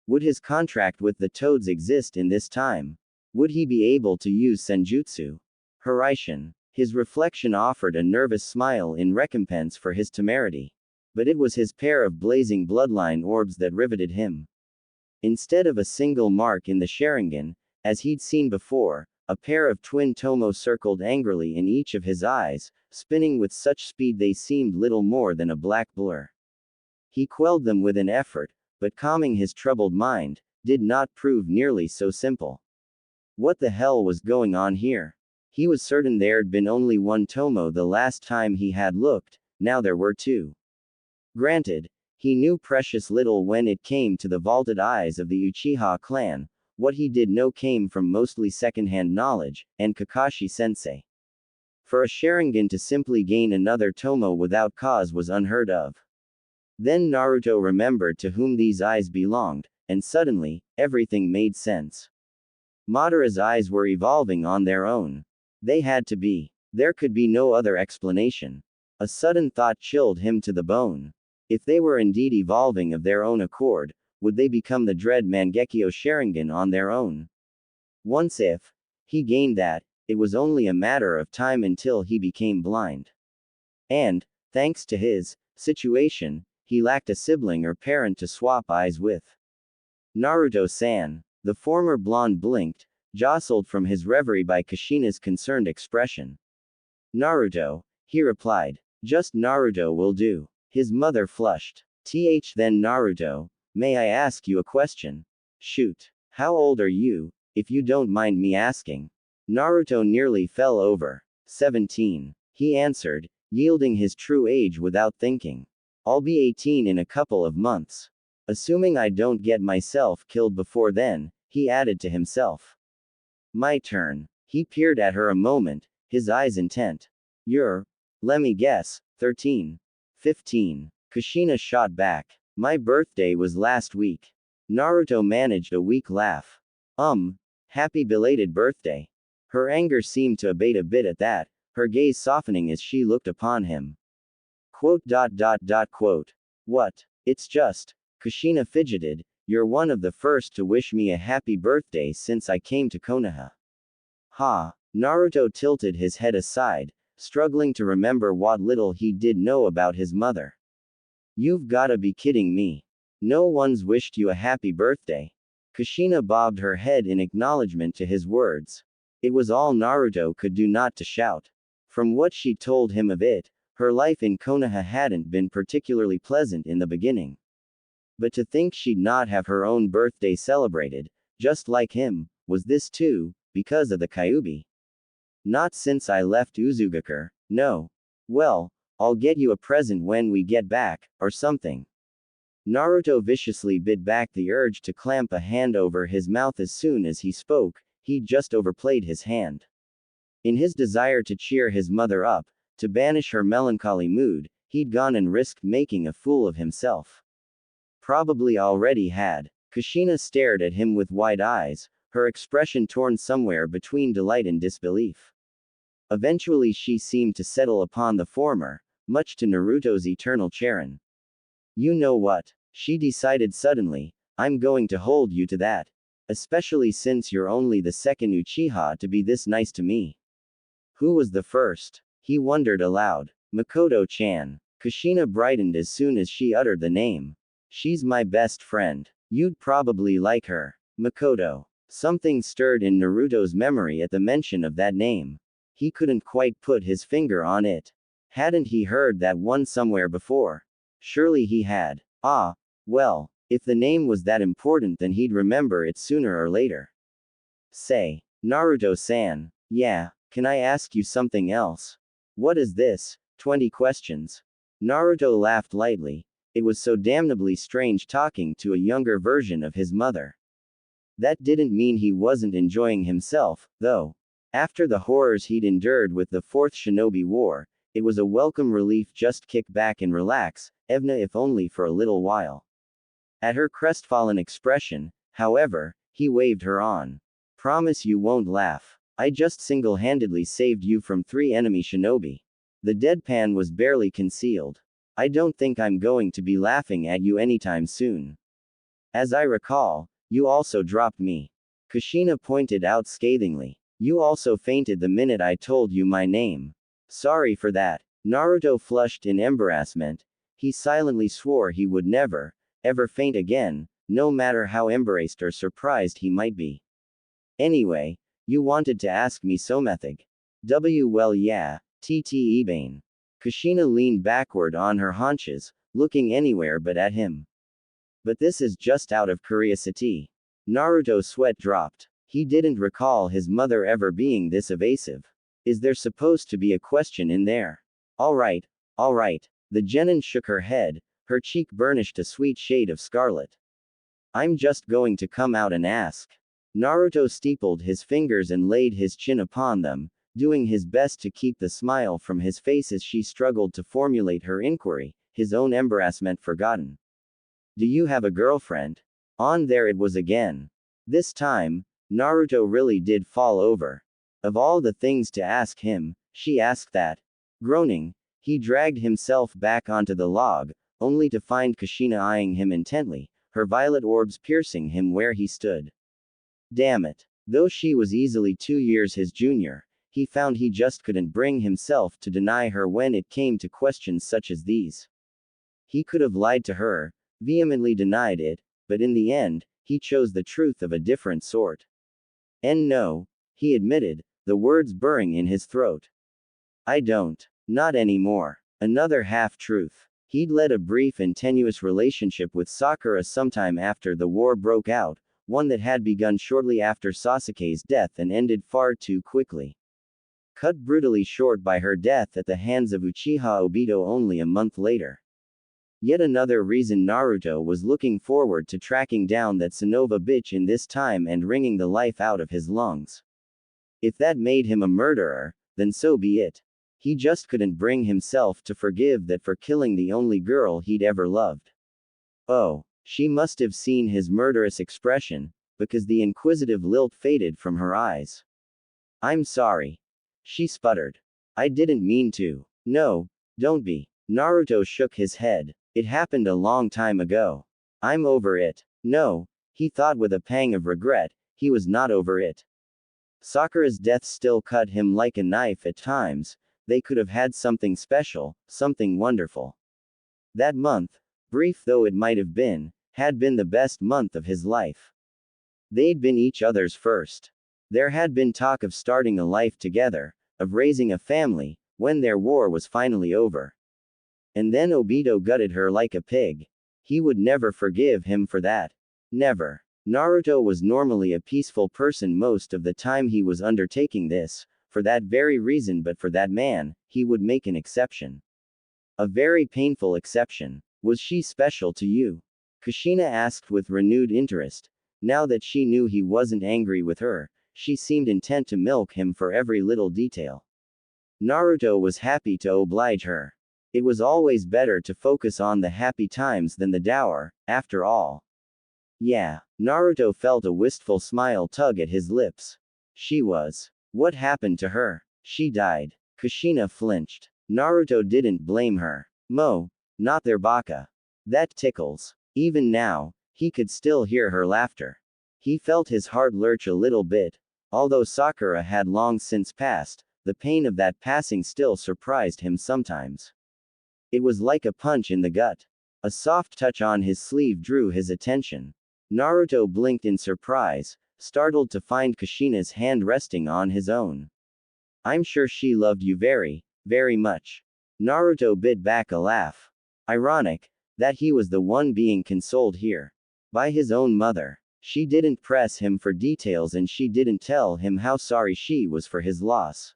Would his contract with the Toads exist in this time? Would he be able to use Senjutsu? Hiraishin. His reflection offered a nervous smile in recompense for his temerity. But it was his pair of blazing bloodline orbs that riveted him. Instead of a single mark in the Sharingan, as he'd seen before, a pair of twin tomo circled angrily in each of his eyes, spinning with such speed they seemed little more than a black blur. He quelled them with an effort, but calming his troubled mind, did not prove nearly so simple. What the hell was going on here? He was certain there'd been only one tomo the last time he had looked, now there were two. Granted, he knew precious little when it came to the vaulted eyes of the Uchiha clan. What he did know came from mostly second-hand knowledge, and Kakashi-sensei. For a Sharingan to simply gain another tomo without cause was unheard of. Then Naruto remembered to whom these eyes belonged, and suddenly, everything made sense. Madara's eyes were evolving on their own. They had to be. There could be no other explanation. A sudden thought chilled him to the bone. If they were indeed evolving of their own accord, would they become the dread Mangekyo Sharingan on their own? Once if he gained that, it was only a matter of time until he became blind. And, thanks to his situation, he lacked a sibling or parent to swap eyes with. Naruto-san. The former blonde blinked, jostled from his reverie by Kushina's concerned expression. Naruto, he replied. Just Naruto will do. His mother flushed. Then Naruto, may I ask you a question? Shoot. How old are you, if you don't mind me asking? Naruto nearly fell over. 17. He answered, yielding his true age without thinking. I'll be 18 in a couple of months. Assuming I don't get myself killed before then, he added to himself. My turn. He peered at her a moment, his eyes intent. You're, let me guess, 13. 15. Kushina shot back. My birthday was last week. Naruto managed a weak laugh. Happy belated birthday. Her anger seemed to abate a bit at that, her gaze softening as she looked upon him. Quote. What? It's just. Kushina fidgeted, you're one of the first to wish me a happy birthday since I came to Konoha. Ha. Naruto tilted his head aside, struggling to remember what little he did know about his mother. You've gotta be kidding me. No one's wished you a happy birthday. Kushina bobbed her head in acknowledgement to his words. It was all Naruto could do not to shout. From what she told him of it, Her life in Konoha hadn't been particularly pleasant in the beginning. But to think she'd not have her own birthday celebrated, just like him, was this too, because of the Kyuubi. Not since I left Uzugakure, no. Well, I'll get you a present when we get back, or something. Naruto viciously bit back the urge to clamp a hand over his mouth as soon as he spoke. He'd just overplayed his hand. In his desire to cheer his mother up, to banish her melancholy mood, he'd gone and risked making a fool of himself. Probably already had. Kushina stared at him with wide eyes, her expression torn somewhere between delight and disbelief. Eventually she seemed to settle upon the former, much to Naruto's eternal chagrin. You know what? She decided suddenly, I'm going to hold you to that. Especially since you're only the second Uchiha to be this nice to me. Who was the first? He wondered aloud. Mikoto-chan. Kushina brightened as soon as she uttered the name. She's my best friend. You'd probably like her. Mikoto. Something stirred in Naruto's memory at the mention of that name. He couldn't quite put his finger on it. Hadn't he heard that one somewhere before? Surely he had. Ah, well, if the name was that important then he'd remember it sooner or later. Say, Naruto-san. Yeah, can I ask you something else? What is this? 20 questions. Naruto laughed lightly. It was so damnably strange talking to a younger version of his mother. That didn't mean he wasn't enjoying himself, though. After the horrors he'd endured with the Fourth Shinobi War, it was a welcome relief just kick back and relax, even if only for a little while. At her crestfallen expression, however, he waved her on. Promise you won't laugh. I just single-handedly saved you from 3 enemy shinobi. The deadpan was barely concealed. I don't think I'm going to be laughing at you anytime soon. As I recall, you also dropped me. Kushina pointed out scathingly. You also fainted the minute I told you my name. Sorry for that. Naruto flushed in embarrassment. He silently swore he would never, ever faint again, no matter how embarrassed or surprised he might be. Anyway, you wanted to ask me something. Well yeah, Ebane. Kushina leaned backward on her haunches, looking anywhere but at him. But this is just out of curiosity. Naruto's sweat dropped. He didn't recall his mother ever being this evasive. Is there supposed to be a question in there? Alright. The genin shook her head, her cheek burnished a sweet shade of scarlet. I'm just going to come out and ask. Naruto steepled his fingers and laid his chin upon them, doing his best to keep the smile from his face as she struggled to formulate her inquiry, his own embarrassment forgotten. Do you have a girlfriend? On there it was again. This time, Naruto really did fall over. Of all the things to ask him, she asked that. Groaning, he dragged himself back onto the log, only to find Kushina eyeing him intently, her violet orbs piercing him where he stood. Damn it. Though she was easily 2 years his junior, he found he just couldn't bring himself to deny her when it came to questions such as these. He could have lied to her, vehemently denied it, but in the end, he chose the truth of a different sort. And no, he admitted, the words burring in his throat. I don't. Not anymore. Another half-truth. He'd led a brief and tenuous relationship with Sakura sometime after the war broke out, one that had begun shortly after Sasuke's death and ended far too quickly. Cut brutally short by her death at the hands of Uchiha Obito only a month later. Yet another reason Naruto was looking forward to tracking down that Tsunade bitch in this time and wringing the life out of his lungs. If that made him a murderer, then so be it. He just couldn't bring himself to forgive that for killing the only girl he'd ever loved. Oh, she must have seen his murderous expression, because the inquisitive lilt faded from her eyes. I'm sorry. She sputtered. I didn't mean to. No, don't be. Naruto shook his head. It happened a long time ago. I'm over it. No, he thought with a pang of regret, he was not over it. Sakura's death still cut him like a knife at times. They could have had something special, something wonderful. That month, brief though it might have been, had been the best month of his life. They'd been each other's first. There had been talk of starting a life together, of raising a family, when their war was finally over. And then Obito gutted her like a pig. He would never forgive him for that. Never. Naruto was normally a peaceful person most of the time he was undertaking this, for that very reason, but for that man, he would make an exception. A very painful exception. Was she special to you? Kushina asked with renewed interest. Now that she knew he wasn't angry with her, she seemed intent to milk him for every little detail. Naruto was happy to oblige her. It was always better to focus on the happy times than the dour, after all. Yeah. Naruto felt a wistful smile tug at his lips. She was. What happened to her? She died. Kushina flinched. Naruto didn't blame her. Not their baka. That tickles. Even now, he could still hear her laughter. He felt his heart lurch a little bit. Although Sakura had long since passed, the pain of that passing still surprised him sometimes. It was like a punch in the gut. A soft touch on his sleeve drew his attention. Naruto blinked in surprise, startled to find Kushina's hand resting on his own. I'm sure she loved you very, very much. Naruto bit back a laugh. Ironic, that he was the one being consoled here. By his own mother. She didn't press him for details and she didn't tell him how sorry she was for his loss.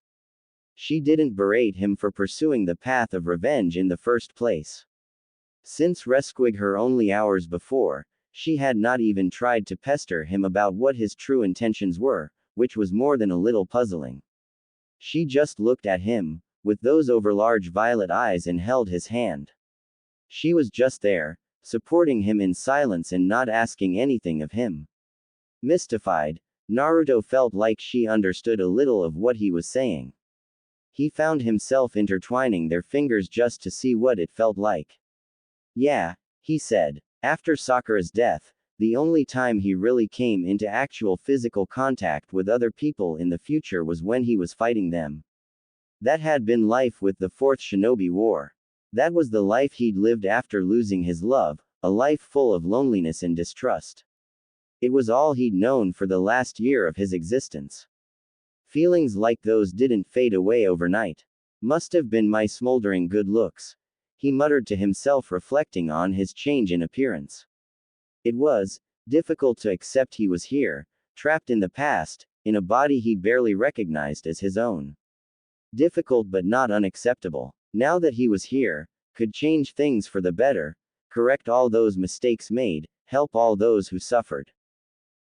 She didn't berate him for pursuing the path of revenge in the first place. Since rescuing her only hours before, she had not even tried to pester him about what his true intentions were, which was more than a little puzzling. She just looked at him, with those overlarge violet eyes, and held his hand. She was just there, supporting him in silence and not asking anything of him. Mystified, Naruto felt like she understood a little of what he was saying. He found himself intertwining their fingers just to see what it felt like. Yeah, he said. After Sakura's death, the only time he really came into actual physical contact with other people in the future was when he was fighting them. That had been life with the Fourth Shinobi War. That was the life he'd lived after losing his love, a life full of loneliness and distrust. It was all he'd known for the last year of his existence. Feelings like those didn't fade away overnight. Must have been my smoldering good looks, he muttered to himself, reflecting on his change in appearance. It was difficult to accept he was here, trapped in the past, in a body he barely recognized as his own. Difficult but not unacceptable. Now that he was here, could change things for the better, correct all those mistakes made, help all those who suffered.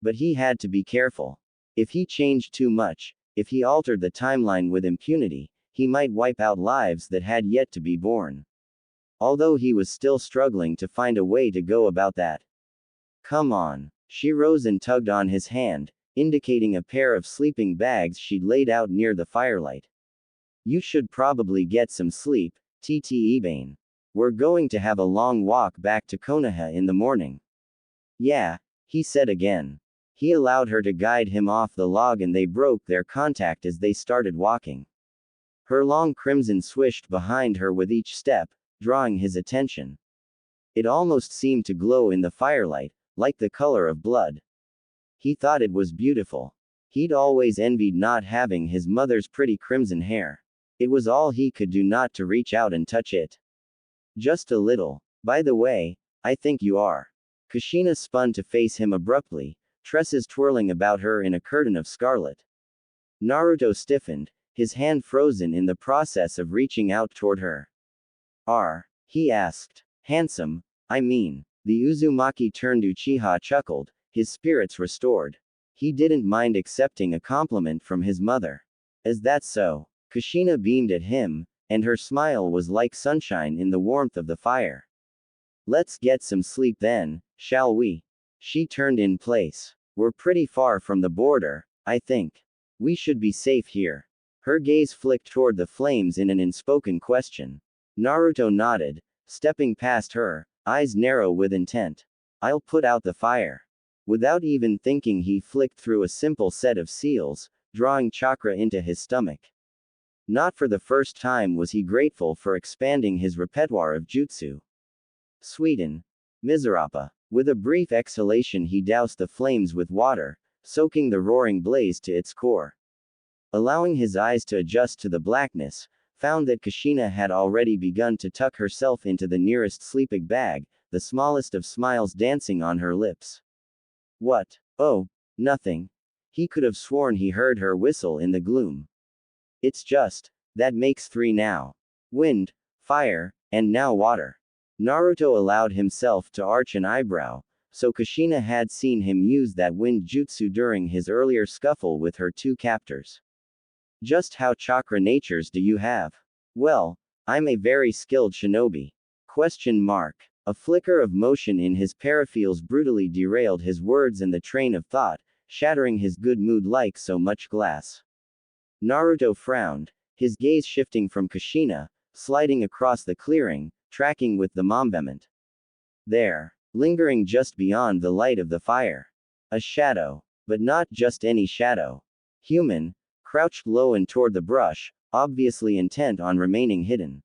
But he had to be careful. If he changed too much, if he altered the timeline with impunity, he might wipe out lives that had yet to be born. Although he was still struggling to find a way to go about that. Come on. She rose and tugged on his hand, indicating a pair of sleeping bags she'd laid out near the firelight. You should probably get some sleep, Tte Bane. We're going to have a long walk back to Konoha in the morning. Yeah, he said again. He allowed her to guide him off the log and they broke their contact as they started walking. Her long crimson swished behind her with each step, drawing his attention. It almost seemed to glow in the firelight, like the color of blood. He thought it was beautiful. He'd always envied not having his mother's pretty crimson hair. It was all he could do not to reach out and touch it. Just a little. By the way, I think you are. Kushina spun to face him abruptly, tresses twirling about her in a curtain of scarlet. Naruto stiffened, his hand frozen in the process of reaching out toward her. He asked. Handsome, I mean. The Uzumaki turned Uchiha chuckled, his spirits restored. He didn't mind accepting a compliment from his mother. Is that so? Kushina beamed at him, and her smile was like sunshine in the warmth of the fire. Let's get some sleep then, shall we? She turned in place. We're pretty far from the border, I think. We should be safe here. Her gaze flicked toward the flames in an unspoken question. Naruto nodded, stepping past her, eyes narrow with intent. I'll put out the fire. Without even thinking, he flicked through a simple set of seals, drawing chakra into his stomach. Not for the first time was he grateful for expanding his repertoire of jutsu. Sweeten. Miserapa. With a brief exhalation, he doused the flames with water, soaking the roaring blaze to its core. Allowing his eyes to adjust to the blackness, found that Kushina had already begun to tuck herself into the nearest sleeping bag, the smallest of smiles dancing on her lips. What? Oh, nothing. He could have sworn he heard her whistle in the gloom. It's just, that makes 3 now. Wind, fire, and now water. Naruto allowed himself to arch an eyebrow, so Kushina had seen him use that wind jutsu during his earlier scuffle with her 2 captors. Just how chakra natures do you have? Well, I'm a very skilled shinobi. Question mark. A flicker of motion in his paraphils brutally derailed his words and the train of thought, shattering his good mood like so much glass. Naruto frowned, his gaze shifting from Kushina, sliding across the clearing, tracking with the mombement. There, lingering just beyond the light of the fire. A shadow. But not just any shadow. Human, crouched low and toward the brush, obviously intent on remaining hidden.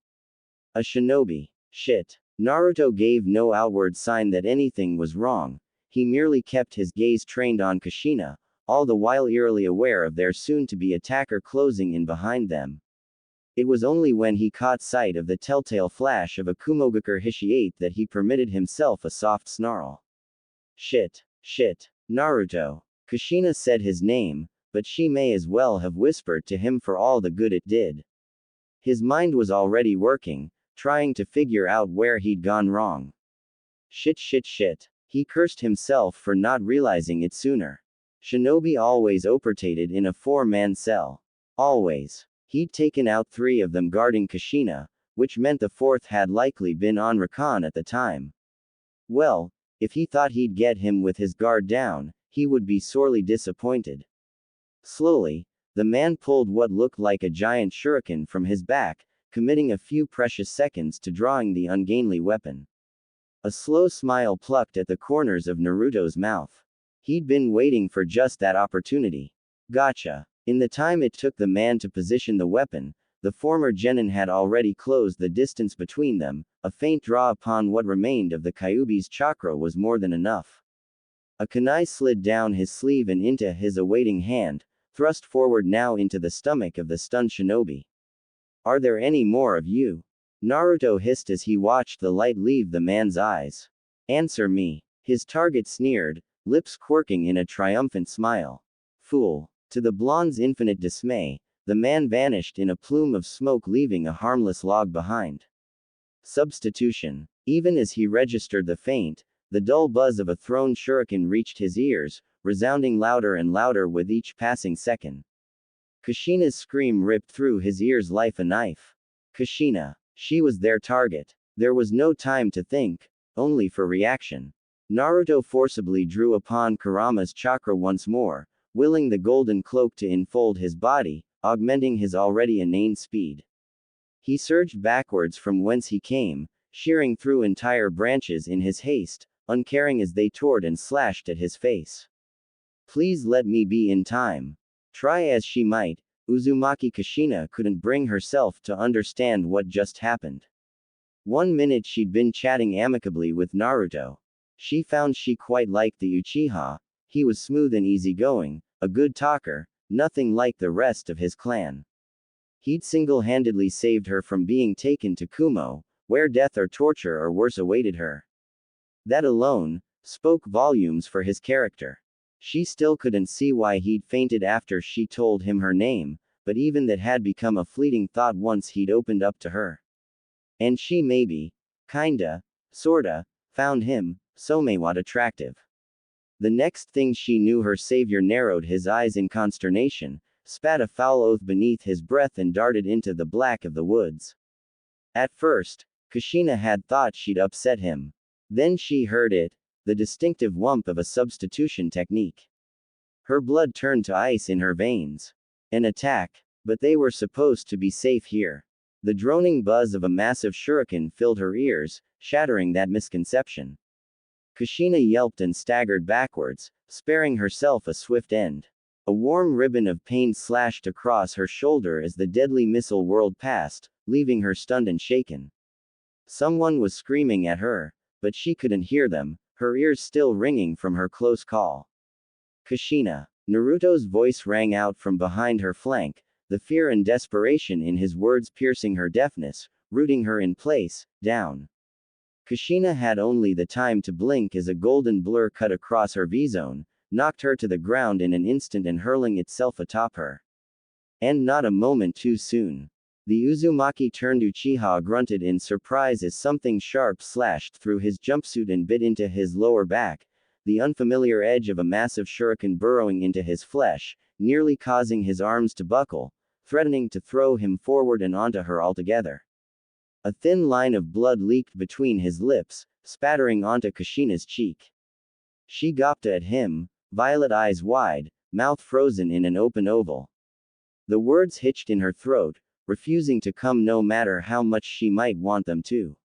A shinobi. Shit. Naruto gave no outward sign that anything was wrong, he merely kept his gaze trained on Kushina, all the while eerily aware of their soon-to-be attacker closing in behind them. It was only when he caught sight of the telltale flash of a Kumogakure Hishiate that he permitted himself a soft snarl. Shit. Shit. Naruto. Kushina said his name, but she may as well have whispered to him for all the good it did. His mind was already working, trying to figure out where he'd gone wrong. Shit shit shit. He cursed himself for not realizing it sooner. Shinobi always operated in a 4-man cell. Always. He'd taken out 3 of them guarding Kushina, which meant the 4th had likely been on Rakan at the time. Well, if he thought he'd get him with his guard down, he would be sorely disappointed. Slowly, the man pulled what looked like a giant shuriken from his back, committing a few precious seconds to drawing the ungainly weapon. A slow smile plucked at the corners of Naruto's mouth. He'd been waiting for just that opportunity. Gotcha. In the time it took the man to position the weapon, the former genin had already closed the distance between them, a faint draw upon what remained of the Kyuubi's chakra was more than enough. A kunai slid down his sleeve and into his awaiting hand, thrust forward now into the stomach of the stunned shinobi. Are there any more of you? Naruto hissed as he watched the light leave the man's eyes. Answer me. His target sneered, lips quirking in a triumphant smile. Fool. To the blonde's infinite dismay, the man vanished in a plume of smoke, leaving a harmless log behind. Substitution. Even as he registered the feint, the dull buzz of a thrown shuriken reached his ears, resounding louder and louder with each passing second. Kushina's scream ripped through his ears like a knife. Kushina. She was their target. There was no time to think, only for reaction. Naruto forcibly drew upon Kurama's chakra once more, willing the golden cloak to enfold his body, augmenting his already inane speed. He surged backwards from whence he came, shearing through entire branches in his haste, uncaring as they tore and slashed at his face. Please let me be in time. Try as she might, Uzumaki Kushina couldn't bring herself to understand what just happened. 1 minute she'd been chatting amicably with Naruto. She found she quite liked the Uchiha. He was smooth and easygoing, a good talker, nothing like the rest of his clan. He'd single-handedly saved her from being taken to Kumo, where death or torture or worse awaited her. That alone spoke volumes for his character. She still couldn't see why he'd fainted after she told him her name, but even that had become a fleeting thought once he'd opened up to her. And she maybe, kinda, sorta, found him, somewhat attractive. The next thing she knew, her savior narrowed his eyes in consternation, spat a foul oath beneath his breath and darted into the black of the woods. At first, Kushina had thought she'd upset him. Then she heard it, the distinctive whump of a substitution technique. Her blood turned to ice in her veins. An attack, but they were supposed to be safe here. The droning buzz of a massive shuriken filled her ears, shattering that misconception. Kushina yelped and staggered backwards, sparing herself a swift end. A warm ribbon of pain slashed across her shoulder as the deadly missile whirled past, leaving her stunned and shaken. Someone was screaming at her, but she couldn't hear them, her ears still ringing from her close call. Kushina. Naruto's voice rang out from behind her flank, the fear and desperation in his words piercing her deafness, rooting her in place, down. Kushina had only the time to blink as a golden blur cut across her V-zone, knocked her to the ground in an instant and hurling itself atop her. And not a moment too soon. The Uzumaki turned Uchiha grunted in surprise as something sharp slashed through his jumpsuit and bit into his lower back, the unfamiliar edge of a massive shuriken burrowing into his flesh, nearly causing his arms to buckle, threatening to throw him forward and onto her altogether. A thin line of blood leaked between his lips, spattering onto Kushina's cheek. She gawped at him, violet eyes wide, mouth frozen in an open oval. The words hitched in her throat, refusing to come no matter how much she might want them to.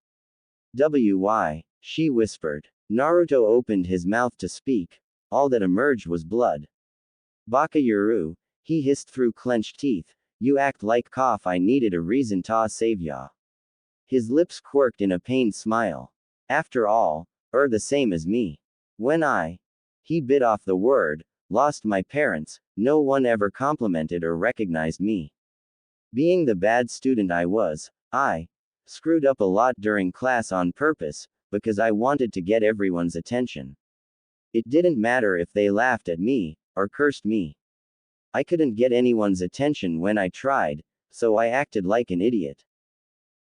"Why?" she whispered. Naruto opened his mouth to speak. All that emerged was blood. "Baka Yuru," he hissed through clenched teeth, "you act like cough I needed a reason to save ya." His lips quirked in a pained smile. "After all, the same as me. When he bit off the word, lost my parents, no one ever complimented or recognized me. Being the bad student I was, I screwed up a lot during class on purpose, because I wanted to get everyone's attention. It didn't matter if they laughed at me, or cursed me. I couldn't get anyone's attention when I tried, so I acted like an idiot.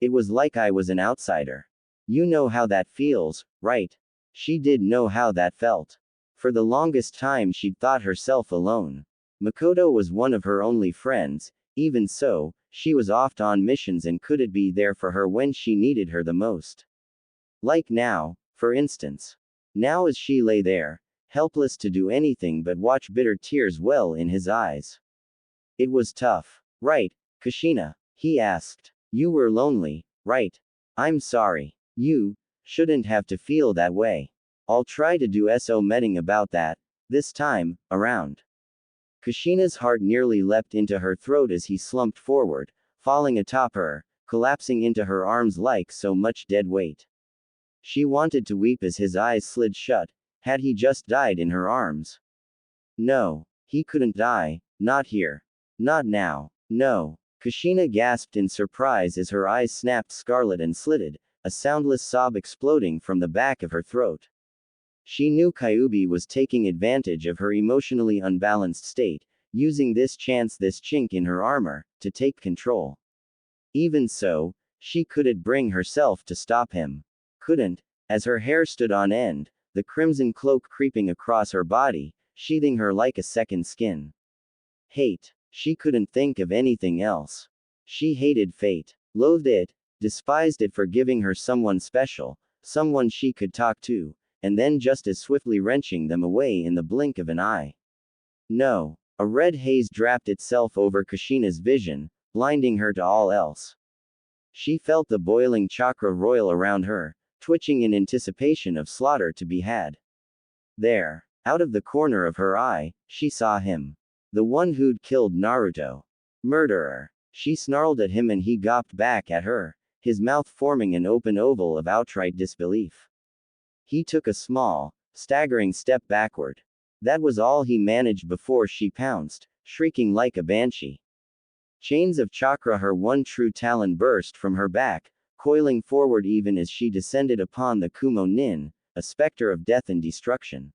It was like I was an outsider. You know how that feels, right?" She did know how that felt. For the longest time she'd thought herself alone. Mikoto was one of her only friends, even so, she was oft on missions and couldn't be there for her when she needed her the most. Like now, for instance. Now as she lay there, helpless to do anything but watch bitter tears well in his eyes. "It was tough, right, Kushina?" he asked. "You were lonely, right? I'm sorry. You shouldn't have to feel that way. I'll try to do something about that, this time around." Kushina's heart nearly leapt into her throat as he slumped forward, falling atop her, collapsing into her arms like so much dead weight. She wanted to weep as his eyes slid shut. Had he just died in her arms? No, he couldn't die, not here. Not now. No. Kushina gasped in surprise as her eyes snapped scarlet and slitted, a soundless sob exploding from the back of her throat. She knew Kyubi was taking advantage of her emotionally unbalanced state, using this chink in her armor, to take control. Even so, she couldn't bring herself to stop him. Couldn't, as her hair stood on end, the crimson cloak creeping across her body, sheathing her like a second skin. Hate. She couldn't think of anything else. She hated fate, loathed it, despised it for giving her someone special, someone she could talk to, and then just as swiftly wrenching them away in the blink of an eye. No. A red haze draped itself over Kushina's vision, blinding her to all else. She felt the boiling chakra roil around her, twitching in anticipation of slaughter to be had. There, out of the corner of her eye, she saw him. The one who'd killed Naruto. Murderer. She snarled at him and he gawped back at her, his mouth forming an open oval of outright disbelief. He took a small, staggering step backward. That was all he managed before she pounced, shrieking like a banshee. Chains of chakra, her one true talon, burst from her back, coiling forward even as she descended upon the Kumo Nin, a specter of death and destruction.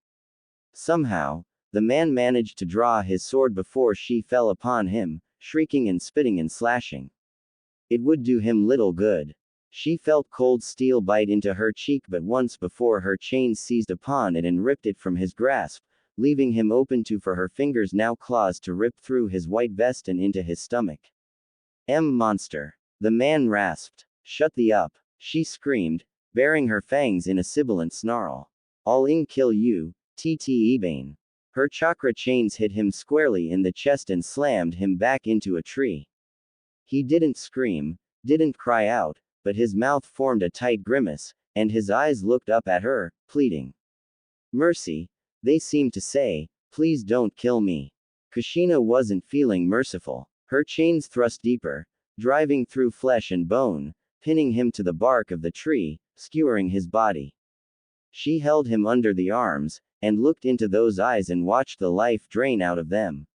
Somehow, the man managed to draw his sword before she fell upon him, shrieking and spitting and slashing. It would do him little good. She felt cold steel bite into her cheek, but once before her chains seized upon it and ripped it from his grasp, leaving him open to for her fingers now claws to rip through his white vest and into his stomach. Monster. The man rasped. Shut the up. She screamed, baring her fangs in a sibilant snarl. I'll kill you, Ebane. Her chakra chains hit him squarely in the chest and slammed him back into a tree. He didn't scream, didn't cry out, but his mouth formed a tight grimace, and his eyes looked up at her, pleading. Mercy, they seemed to say, please don't kill me. Kushina wasn't feeling merciful. Her chains thrust deeper, driving through flesh and bone, pinning him to the bark of the tree, skewering his body. She held him under the arms, and looked into those eyes and watched the life drain out of them.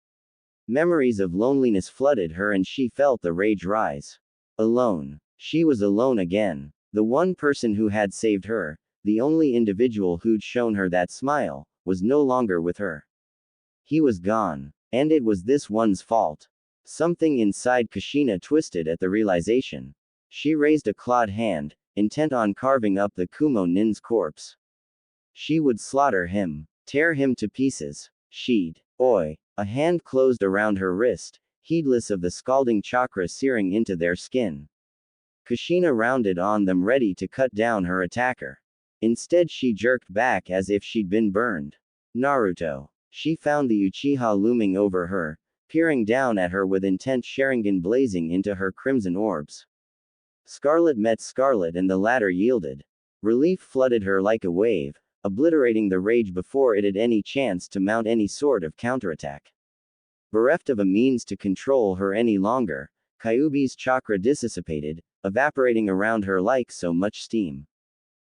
Memories of loneliness flooded her and she felt the rage rise. Alone. She was alone again. The one person who had saved her, the only individual who'd shown her that smile, was no longer with her. He was gone. And it was this one's fault. Something inside Kushina twisted at the realization. She raised a clawed hand, intent on carving up the Kumo nin's corpse. She would slaughter him. Tear him to pieces. She'd. Oi. A hand closed around her wrist, heedless of the scalding chakra searing into their skin. Kushina rounded on them ready to cut down her attacker. Instead she jerked back as if she'd been burned. Naruto. She found the Uchiha looming over her, peering down at her with intent Sharingan blazing into her crimson orbs. Scarlet met Scarlet and the latter yielded. Relief flooded her like a wave, obliterating the rage before it had any chance to mount any sort of counterattack. Bereft of a means to control her any longer, Kyuubi's chakra dissipated, evaporating around her like so much steam.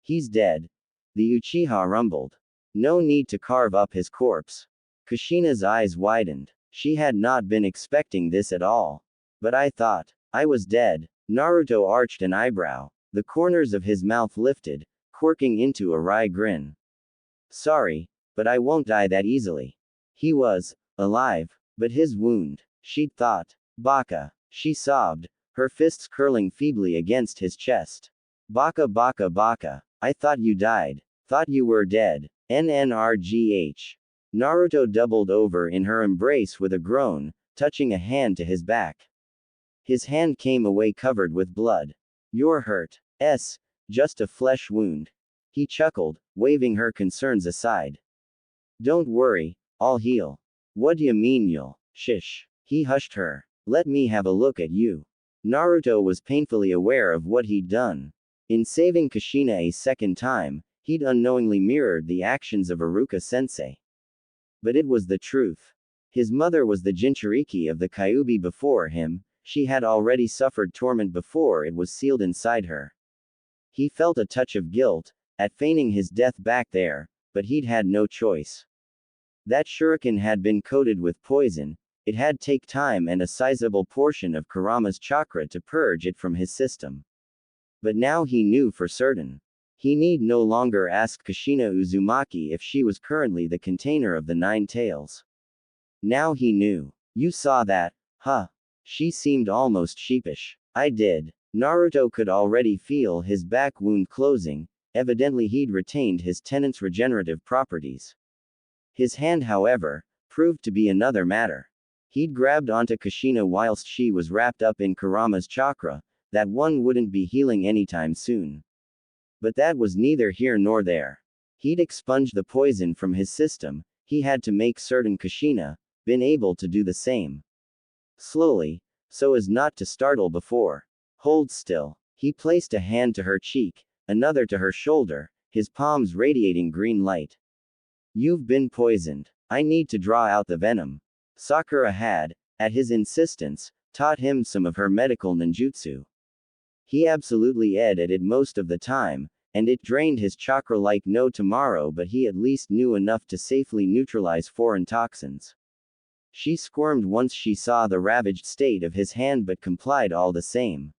He's dead. The Uchiha rumbled. No need to carve up his corpse. Kushina's eyes widened. She had not been expecting this at all. But I thought I was dead. Naruto arched an eyebrow. The corners of his mouth lifted, quirking into a wry grin. Sorry, but I won't die that easily. He was alive, but his wound, she'd thought. Baka. She sobbed, her fists curling feebly against his chest. Baka baka baka. I thought you died. Thought you were dead. NNRGH. Naruto doubled over in her embrace with a groan, touching a hand to his back. His hand came away covered with blood. You're hurt. Just a flesh wound. He chuckled, waving her concerns aside. Don't worry, I'll heal. What do you mean you'll? Shish. He hushed her. Let me have a look at you. Naruto was painfully aware of what he'd done. In saving Kushina a second time, he'd unknowingly mirrored the actions of Iruka-sensei. But it was the truth. His mother was the Jinchuriki of the Kyuubi before him, she had already suffered torment before it was sealed inside her. He felt a touch of guilt, at feigning his death back there, but he'd had no choice. That shuriken had been coated with poison, it had take time and a sizable portion of Kurama's chakra to purge it from his system. But now he knew for certain. He need no longer ask Kushina Uzumaki if she was currently the container of the 9 tails. Now he knew. You saw that, huh? She seemed almost sheepish. I did. Naruto could already feel his back wound closing, evidently he'd retained his tenant's regenerative properties. His hand, however, proved to be another matter. He'd grabbed onto Kushina whilst she was wrapped up in Kurama's chakra, that one wouldn't be healing anytime soon. But that was neither here nor there. He'd expunged the poison from his system, he had to make certain Kushina, been able to do the same. Slowly, so as not to startle before. Hold still. He placed a hand to her cheek, another to her shoulder, his palms radiating green light. You've been poisoned. I need to draw out the venom. Sakura had, at his insistence, taught him some of her medical ninjutsu. He absolutely ed at it most of the time, and it drained his chakra like no tomorrow, but he at least knew enough to safely neutralize foreign toxins. She squirmed once she saw the ravaged state of his hand but complied all the same.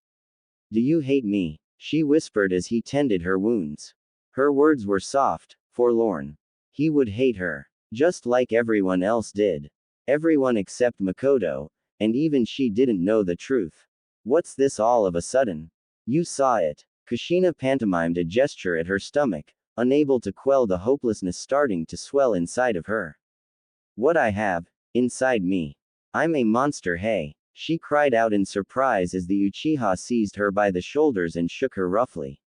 Do you hate me? She whispered as he tended her wounds. Her words were soft, forlorn. He would hate her. Just like everyone else did. Everyone except Mikoto, and even she didn't know the truth. What's this all of a sudden? You saw it. Kushina pantomimed a gesture at her stomach, unable to quell the hopelessness starting to swell inside of her. What I have, inside me. I'm a monster, hey. She cried out in surprise as the Uchiha seized her by the shoulders and shook her roughly.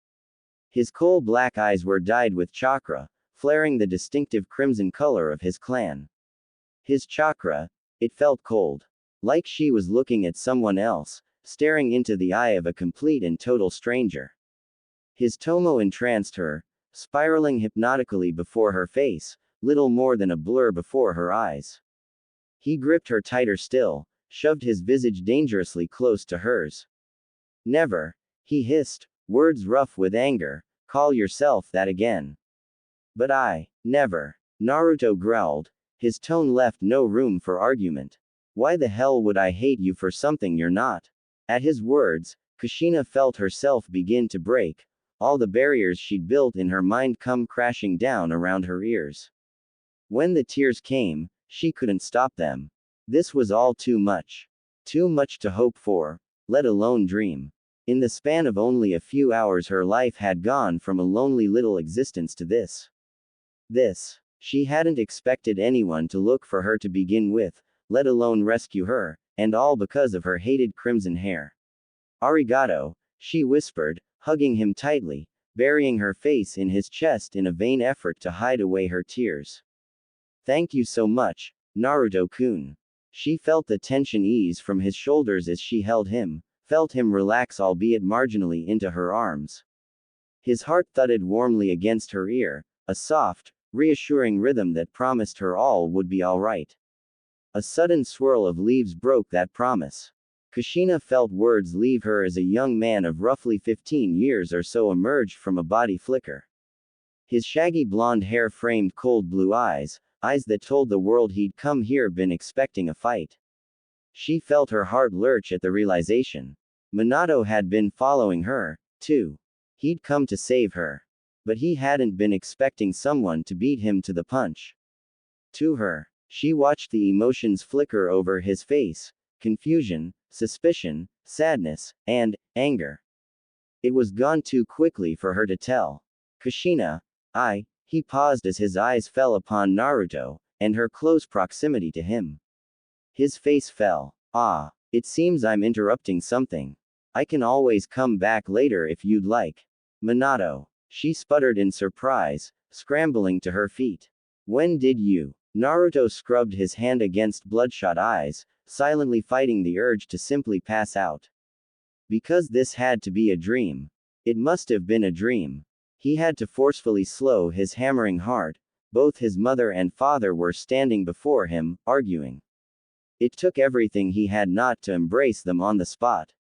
His coal-black eyes were dyed with chakra, flaring the distinctive crimson color of his clan. His chakra, it felt cold. Like she was looking at someone else, staring into the eye of a complete and total stranger. His tomo entranced her, spiraling hypnotically before her face, little more than a blur before her eyes. He gripped her tighter still, shoved his visage dangerously close to hers. Never, he hissed, words rough with anger, call yourself that again. But I, never, Naruto growled, his tone left no room for argument. Why the hell would I hate you for something you're not? At his words, Kushina felt herself begin to break, all the barriers she'd built in her mind come crashing down around her ears. When the tears came, she couldn't stop them. This was all too much. Too much to hope for, let alone dream. In the span of only a few hours, her life had gone from a lonely little existence to this. This. She hadn't expected anyone to look for her to begin with, let alone rescue her, and all because of her hated crimson hair. Arigato, she whispered, hugging him tightly, burying her face in his chest in a vain effort to hide away her tears. Thank you so much, Naruto-kun. She felt the tension ease from his shoulders as she held him, felt him relax albeit marginally into her arms. His heart thudded warmly against her ear, a soft, reassuring rhythm that promised her all would be alright. A sudden swirl of leaves broke that promise. Kushina felt words leave her as a young man of roughly 15 years or so emerged from a body flicker. His shaggy blonde hair framed cold blue eyes, eyes that told the world he'd come here been expecting a fight. She felt her heart lurch at the realization. Minato had been following her, too. He'd come to save her. But he hadn't been expecting someone to beat him to the punch. To her, she watched the emotions flicker over his face, confusion, suspicion, sadness, and anger. It was gone too quickly for her to tell. Kushina, he paused as his eyes fell upon Naruto, and her close proximity to him. His face fell. It seems I'm interrupting something. I can always come back later if you'd like. Minato. She sputtered in surprise, scrambling to her feet. When did you? Naruto scrubbed his hand against bloodshot eyes, silently fighting the urge to simply pass out. Because this had to be a dream. It must have been a dream. He had to forcefully slow his hammering heart. Both his mother and father were standing before him, arguing. It took everything he had not to embrace them on the spot.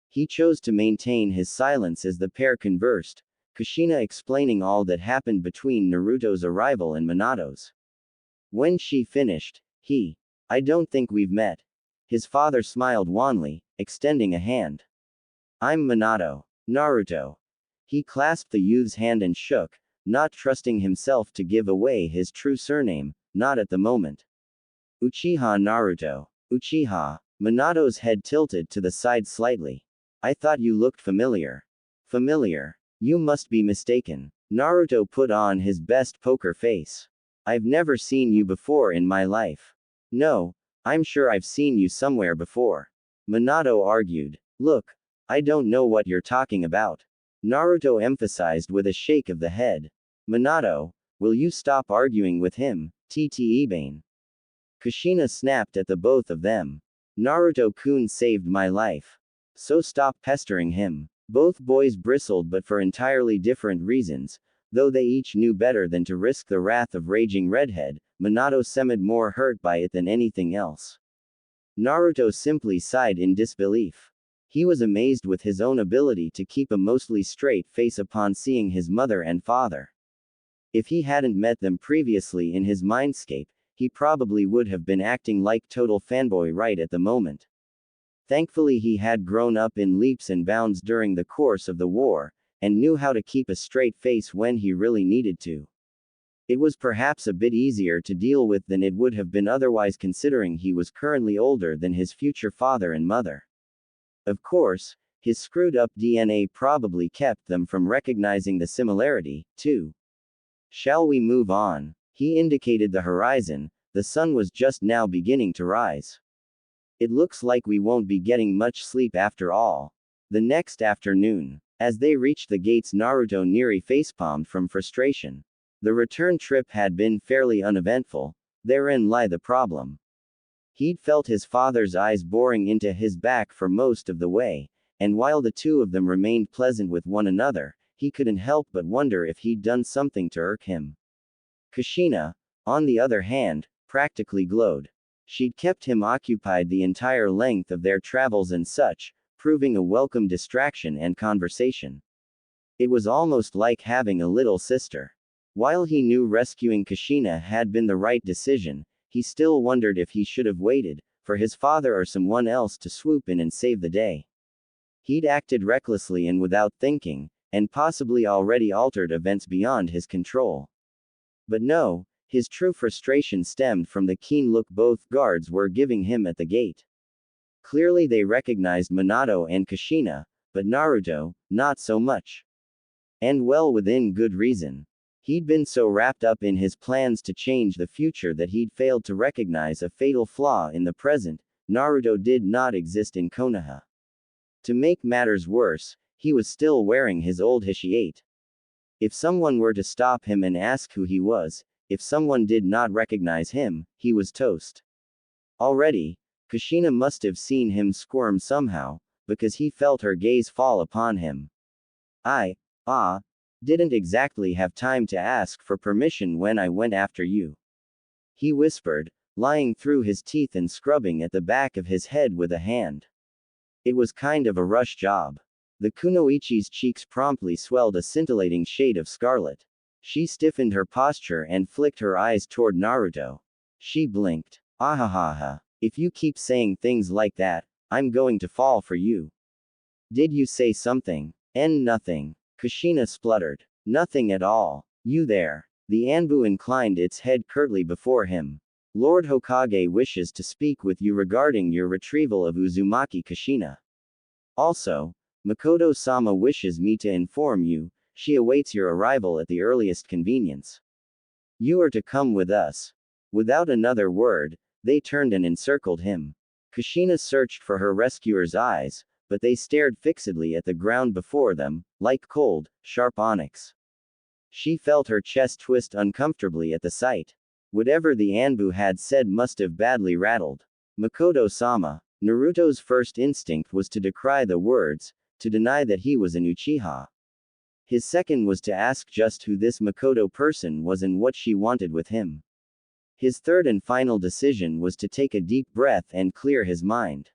He chose to maintain his silence as the pair conversed, Kushina explaining all that happened between Naruto's arrival and Minato's. When she finished, I don't think we've met. His father smiled wanly, extending a hand. I'm Minato. Naruto. He clasped the youth's hand and shook, not trusting himself to give away his true surname, not at the moment. Uchiha Naruto. Uchiha. Minato's head tilted to the side slightly. I thought you looked familiar. Familiar. You must be mistaken. Naruto put on his best poker face. I've never seen you before in my life. No, I'm sure I've seen you somewhere before. Minato argued. Look, I don't know what you're talking about. Naruto emphasized with a shake of the head. Minato, will you stop arguing with him, Tte-bane? Kushina snapped at the both of them. Naruto-kun saved my life. So stop pestering him. Both boys bristled but for entirely different reasons, though they each knew better than to risk the wrath of raging redhead. Minato seemed more hurt by it than anything else. Naruto simply sighed in disbelief. He was amazed with his own ability to keep a mostly straight face upon seeing his mother and father. If he hadn't met them previously in his mindscape, he probably would have been acting like total fanboy right at the moment. Thankfully he had grown up in leaps and bounds during the course of the war, and knew how to keep a straight face when he really needed to. It was perhaps a bit easier to deal with than it would have been otherwise considering he was currently older than his future father and mother. Of course, his screwed-up DNA probably kept them from recognizing the similarity, too. Shall we move on? He indicated the horizon. The sun was just now beginning to rise. It looks like we won't be getting much sleep after all. The next afternoon, as they reached the gates, Naruto nearly facepalmed from frustration. The return trip had been fairly uneventful. Therein lay the problem. He'd felt his father's eyes boring into his back for most of the way, and while the two of them remained pleasant with one another, he couldn't help but wonder if he'd done something to irk him. Kushina, on the other hand, practically glowed. She'd kept him occupied the entire length of their travels and such, proving a welcome distraction and conversation. It was almost like having a little sister. While he knew rescuing Kushina had been the right decision, he still wondered if he should have waited, for his father or someone else to swoop in and save the day. He'd acted recklessly and without thinking, and possibly already altered events beyond his control. But no, his true frustration stemmed from the keen look both guards were giving him at the gate. Clearly they recognized Minato and Kushina, but Naruto, not so much. And well within good reason. He'd been so wrapped up in his plans to change the future that he'd failed to recognize a fatal flaw in the present. Naruto did not exist in Konoha. To make matters worse, he was still wearing his old Hishiate. If someone were to stop him and ask who he was, if someone did not recognize him, he was toast. Already, Kushina must have seen him squirm somehow, because he felt her gaze fall upon him. I didn't exactly have time to ask for permission when I went after you. He whispered, lying through his teeth and scrubbing at the back of his head with a hand. It was kind of a rush job. The kunoichi's cheeks promptly swelled a scintillating shade of scarlet. She stiffened her posture and flicked her eyes toward Naruto. She blinked. Ahahaha. If you keep saying things like that, I'm going to fall for you. Did you say something? Nothing. Kushina spluttered. Nothing at all. You there. The Anbu inclined its head curtly before him. Lord Hokage wishes to speak with you regarding your retrieval of Uzumaki Kushina. Also, Mikoto-sama wishes me to inform you, she awaits your arrival at the earliest convenience. You are to come with us. Without another word, they turned and encircled him. Kushina searched for her rescuer's eyes, but they stared fixedly at the ground before them, like cold, sharp onyx. She felt her chest twist uncomfortably at the sight. Whatever the Anbu had said must have badly rattled Mikoto-sama. Naruto's first instinct was to decry the words, to deny that he was an Uchiha. His second was to ask just who this Mikoto person was and what she wanted with him. His third and final decision was to take a deep breath and clear his mind.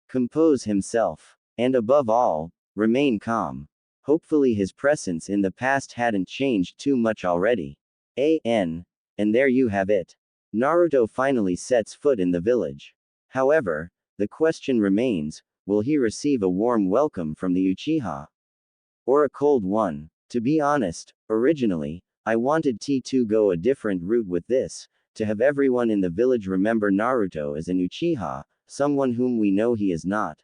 Compose himself. And above all, remain calm. Hopefully his presence in the past hadn't changed too much already. And there you have it. Naruto finally sets foot in the village. However, the question remains, will he receive a warm welcome from the Uchiha? Or a cold one? To be honest, originally, I wanted to go a different route with this, to have everyone in the village remember Naruto as an Uchiha, someone whom we know he is not.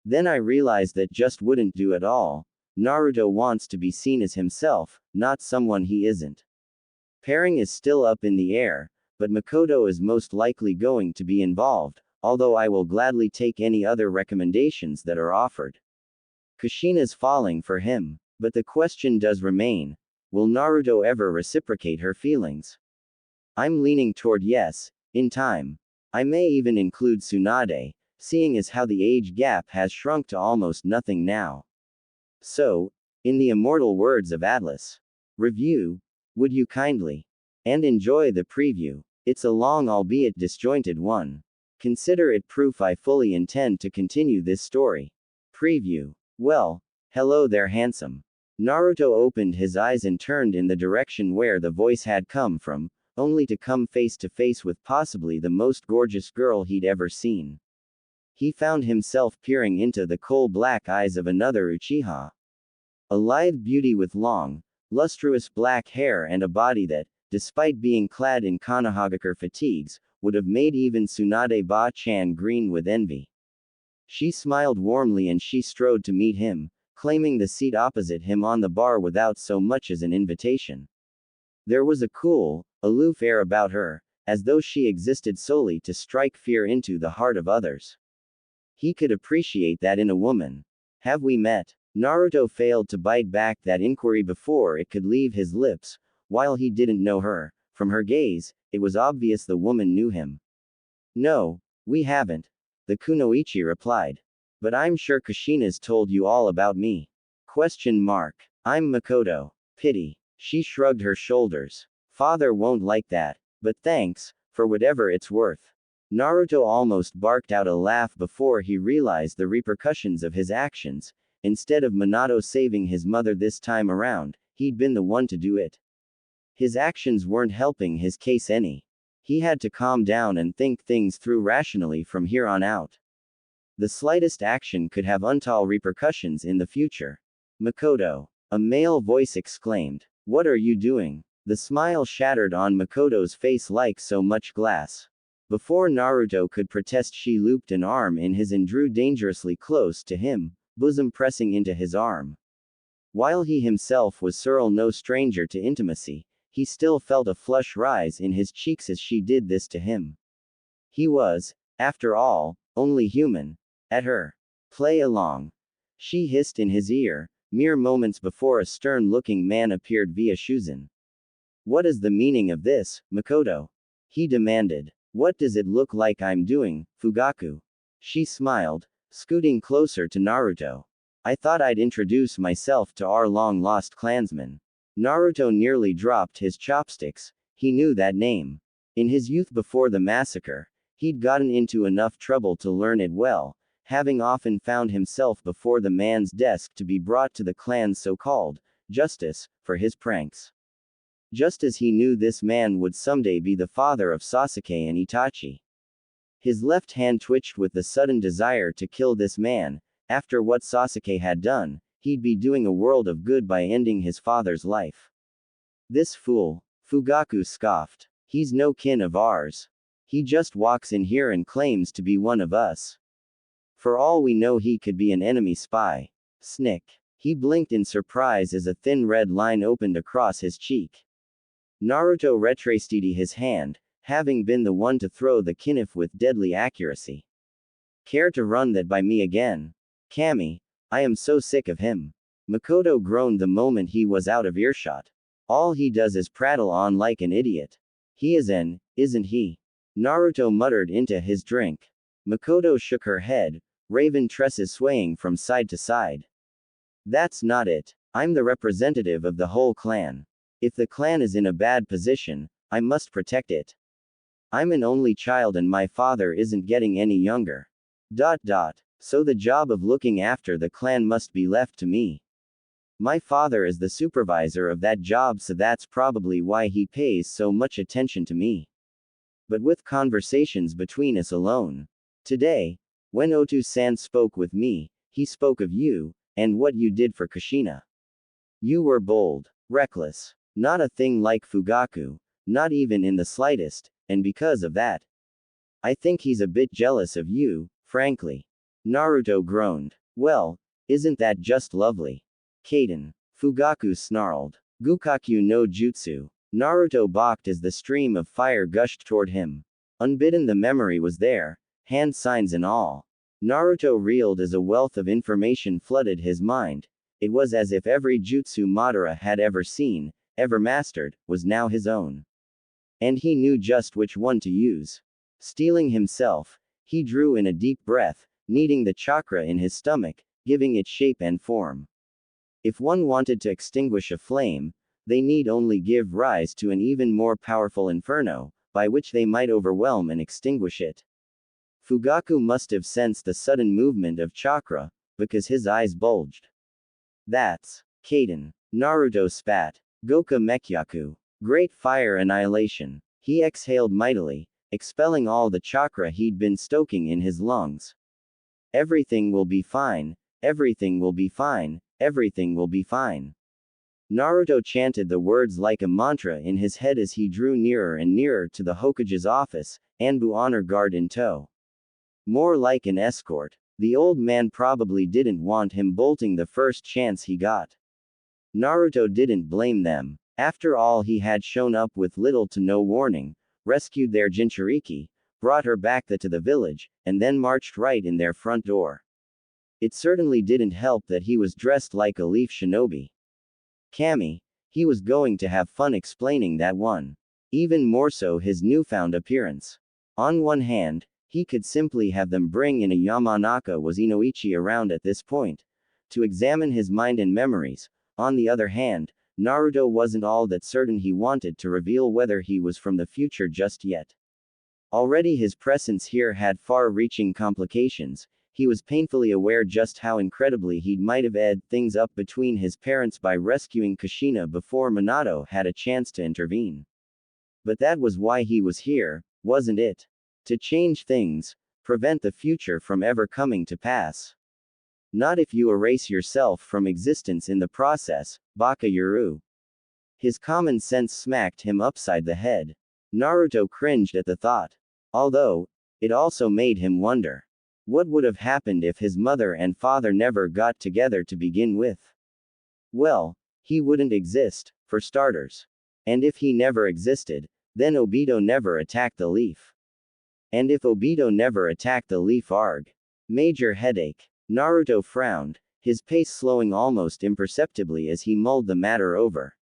Then I realized that just wouldn't do at all. Naruto wants to be seen as himself, not someone he isn't. Pairing is still up in the air, but Mikoto is most likely going to be involved, although I will gladly take any other recommendations that are offered. Kushina's falling for him, but the question does remain, will Naruto ever reciprocate her feelings? I'm leaning toward yes, in time. I may even include Tsunade, seeing as how the age gap has shrunk to almost nothing now. So, in the immortal words of Atlas, review, would you kindly? And enjoy the preview. It's a long albeit disjointed one. Consider it proof I fully intend to continue this story. Preview. Well, hello there handsome. Naruto opened his eyes and turned in the direction where the voice had come from, only to come face to face with possibly the most gorgeous girl he'd ever seen. He found himself peering into the coal-black eyes of another Uchiha. A lithe beauty with long, lustrous black hair and a body that, despite being clad in Konohagakure fatigues, would have made even Tsunade Ba-chan green with envy. She smiled warmly and she strode to meet him, claiming the seat opposite him on the bar without so much as an invitation. There was a cool, aloof air about her, as though she existed solely to strike fear into the heart of others. He could appreciate that in a woman. Have we met? Naruto failed to bite back that inquiry before it could leave his lips. While he didn't know her, from her gaze, it was obvious the woman knew him. No, we haven't, the kunoichi replied. But I'm sure Kushina's told you all about me. I'm Mikoto. Pity. She shrugged her shoulders. Father won't like that, but thanks, for whatever it's worth. Naruto almost barked out a laugh before he realized the repercussions of his actions. Instead of Minato saving his mother this time around, he'd been the one to do it. His actions weren't helping his case any. He had to calm down and think things through rationally from here on out. The slightest action could have untold repercussions in the future. Mikoto. A male voice exclaimed. What are you doing? The smile shattered on Mikoto's face like so much glass. Before Naruto could protest, she looped an arm in his and drew dangerously close to him, bosom pressing into his arm. While he himself was no stranger to intimacy, he still felt a flush rise in his cheeks as she did this to him. He was, after all, only human. At her. Play along. She hissed in his ear, mere moments before a stern-looking man appeared via Shuzan. What is the meaning of this, Mikoto? He demanded. What does it look like I'm doing, Fugaku? She smiled, scooting closer to Naruto. I thought I'd introduce myself to our long-lost clansman. Naruto nearly dropped his chopsticks. He knew that name. In his youth before the massacre, he'd gotten into enough trouble to learn it well, having often found himself before the man's desk to be brought to the clan's so-called justice for his pranks. Just as he knew this man would someday be the father of Sasuke and Itachi. His left hand twitched with the sudden desire to kill this man. After what Sasuke had done, he'd be doing a world of good by ending his father's life. This fool, Fugaku scoffed. He's no kin of ours. He just walks in here and claims to be one of us. For all we know, he could be an enemy spy. Snick. He blinked in surprise as a thin red line opened across his cheek. Naruto retraced his hand, having been the one to throw the kinif with deadly accuracy. Care to run that by me again? Kami, I am so sick of him. Mikoto groaned the moment he was out of earshot. All he does is prattle on like an idiot. He is an, isn't he? Naruto muttered into his drink. Mikoto shook her head, raven tresses swaying from side to side. That's not it. I'm the representative of the whole clan. If the clan is in a bad position, I must protect it. I'm an only child and my father isn't getting any younger. So the job of looking after the clan must be left to me. My father is the supervisor of that job, so that's probably why he pays so much attention to me. But with conversations between us alone. Today, when Otu-san spoke with me, he spoke of you, and what you did for Kushina. You were bold, reckless, not a thing like Fugaku, not even in the slightest, and because of that, I think he's a bit jealous of you, frankly. Naruto groaned. Well, isn't that just lovely? Kaden. Fugaku snarled. Gukaku no Jutsu. Naruto balked as the stream of fire gushed toward him. Unbidden, the memory was there, hand signs and all. Naruto reeled as a wealth of information flooded his mind. It was as if every jutsu Madara had ever seen, ever mastered, was now his own. And he knew just which one to use. Steeling himself, he drew in a deep breath, kneading the chakra in his stomach, giving it shape and form. If one wanted to extinguish a flame, they need only give rise to an even more powerful inferno, by which they might overwhelm and extinguish it. Fugaku must have sensed the sudden movement of chakra, because his eyes bulged. That's Kaden. Naruto spat. Goka Mekyaku. Great fire annihilation. He exhaled mightily, expelling all the chakra he'd been stoking in his lungs. Everything will be fine, everything will be fine, everything will be fine. Naruto chanted the words like a mantra in his head as he drew nearer and nearer to the Hokage's office, Anbu honor guard in tow. More like an escort. The old man probably didn't want him bolting the first chance he got. Naruto didn't blame them. After all, he had shown up with little to no warning, rescued their Jinchuriki, brought her back to the village, and then marched right in their front door. It certainly didn't help that he was dressed like a leaf shinobi. Kami, he was going to have fun explaining that one. Even more so his newfound appearance. On one hand, he could simply have them bring in a Yamanaka was Inoichi around at this point, to examine his mind and memories. On the other hand, Naruto wasn't all that certain he wanted to reveal whether he was from the future just yet. Already his presence here had far-reaching complications. He was painfully aware just how incredibly he might have edged things up between his parents by rescuing Kushina before Minato had a chance to intervene. But that was why he was here, wasn't it? To change things, prevent the future from ever coming to pass. Not if you erase yourself from existence in the process, Baka Yuru. His common sense smacked him upside the head. Naruto cringed at the thought. Although, it also made him wonder. What would have happened if his mother and father never got together to begin with? Well, he wouldn't exist, for starters. And if he never existed, then Obito never attacked the leaf. And if Obito never attacked the leaf arg. Major headache. Naruto frowned, his pace slowing almost imperceptibly as he mulled the matter over.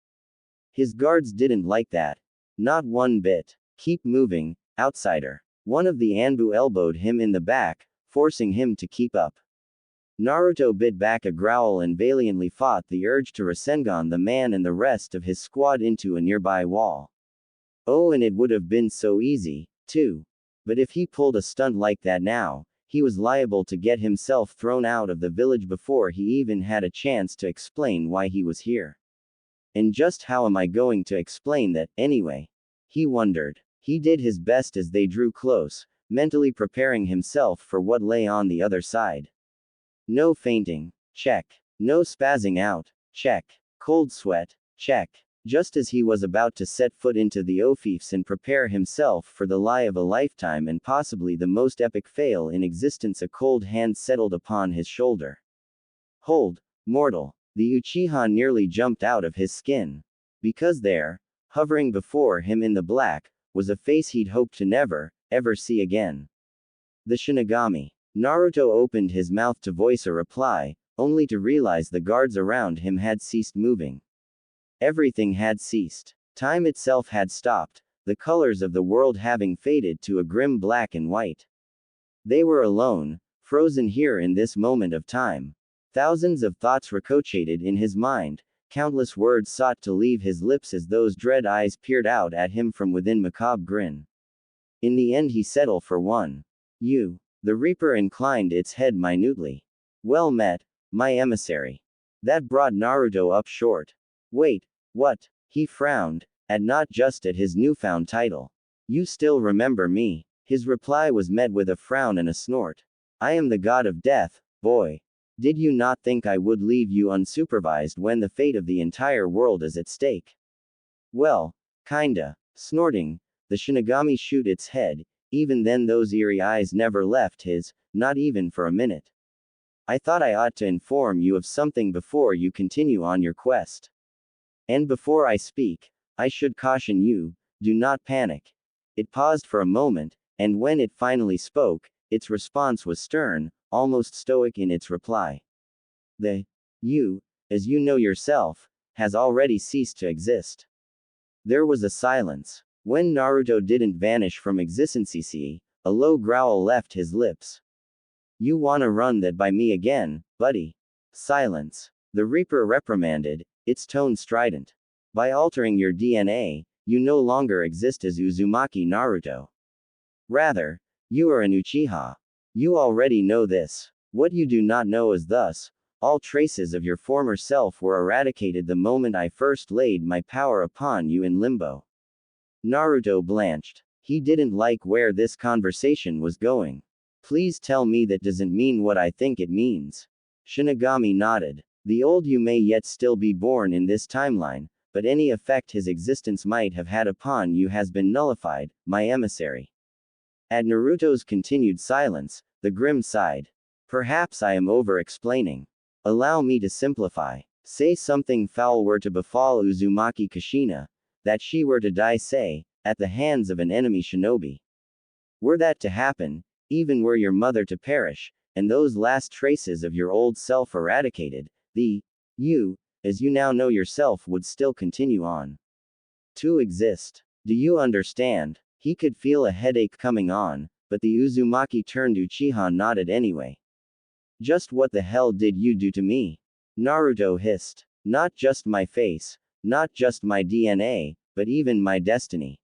His guards didn't like that. Not one bit. Keep moving, outsider. One of the Anbu elbowed him in the back, forcing him to keep up. Naruto bit back a growl and valiantly fought the urge to Rasengan the man and the rest of his squad into a nearby wall. Oh, and it would have been so easy, too. But if he pulled a stunt like that now, he was liable to get himself thrown out of the village before he even had a chance to explain why he was here. And just how am I going to explain that, anyway? He wondered. He did his best as they drew close, mentally preparing himself for what lay on the other side. No fainting. Check. No spazzing out. Check. Cold sweat. Check. Just as he was about to set foot into the Ofifs and prepare himself for the lie of a lifetime and possibly the most epic fail in existence, a cold hand settled upon his shoulder. Hold, mortal. The Uchiha nearly jumped out of his skin. Because there, hovering before him in the black, was a face he'd hoped to never, ever see again. The Shinigami. Naruto opened his mouth to voice a reply, only to realize the guards around him had ceased moving. Everything had ceased. Time itself had stopped, the colors of the world having faded to a grim black and white. They were alone, frozen here in this moment of time. Thousands of thoughts ricocheted in his mind, countless words sought to leave his lips as those dread eyes peered out at him from within macabre grin. In the end he settled for one. You. The Reaper inclined its head minutely. Well met, my emissary. That brought Naruto up short. Wait, what? He frowned, and not just at his newfound title. You still remember me? His reply was met with a frown and a snort. I am the god of death, boy. Did you not think I would leave you unsupervised when the fate of the entire world is at stake? Well, kinda. Snorting, the Shinigami shoot its head. Even then those eerie eyes never left his, not even for a minute. I thought I ought to inform you of something before you continue on your quest. And before I speak, I should caution you, do not panic. It paused for a moment, and when it finally spoke, its response was stern, almost stoic in its reply. The you, as you know yourself, has already ceased to exist. There was a silence. When Naruto didn't vanish from existence, a low growl left his lips. You wanna run that by me again, buddy? Silence. The Reaper reprimanded, its tone strident. By altering your DNA, you no longer exist as Uzumaki Naruto. Rather, you are an Uchiha. You already know this. What you do not know is thus, all traces of your former self were eradicated the moment I first laid my power upon you in limbo. Naruto blanched. He didn't like where this conversation was going. Please tell me that doesn't mean what I think it means. Shinigami nodded. The old you may yet still be born in this timeline, but any effect his existence might have had upon you has been nullified, my emissary. At Naruto's continued silence, the Grim sighed. Perhaps I am over-explaining. Allow me to simplify. Say something foul were to befall Uzumaki Kushina, that she were to die, say, at the hands of an enemy shinobi. Were that to happen, even were your mother to perish, and those last traces of your old self eradicated, the you, as you now know yourself, would still continue on to exist. Do you understand? He could feel a headache coming on, but the Uzumaki turned Uchiha nodded anyway. Just what the hell did you do to me? Naruto hissed. Not just my face, not just my DNA, but even my destiny.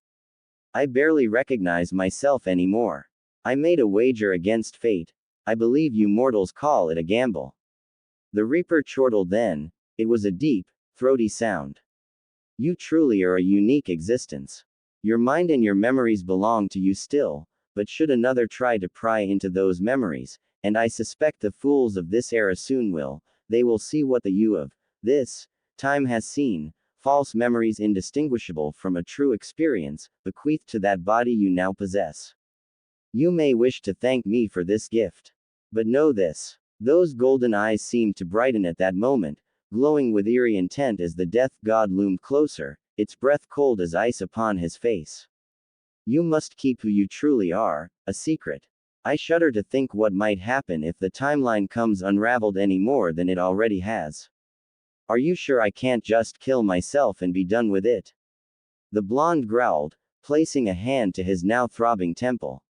I barely recognize myself anymore. I made a wager against fate. I believe you mortals call it a gamble. The Reaper chortled then. It was a deep, throaty sound. You truly are a unique existence. Your mind and your memories belong to you still, but should another try to pry into those memories, and I suspect the fools of this era soon will, they will see what the you of this time has seen, false memories indistinguishable from a true experience, bequeathed to that body you now possess. You may wish to thank me for this gift. But know this. Those golden eyes seemed to brighten at that moment, glowing with eerie intent as the death god loomed closer, its breath cold as ice upon his face. You must keep who you truly are, a secret. I shudder to think what might happen if the timeline comes unraveled any more than it already has. Are you sure I can't just kill myself and be done with it? The blonde growled, placing a hand to his now throbbing temple.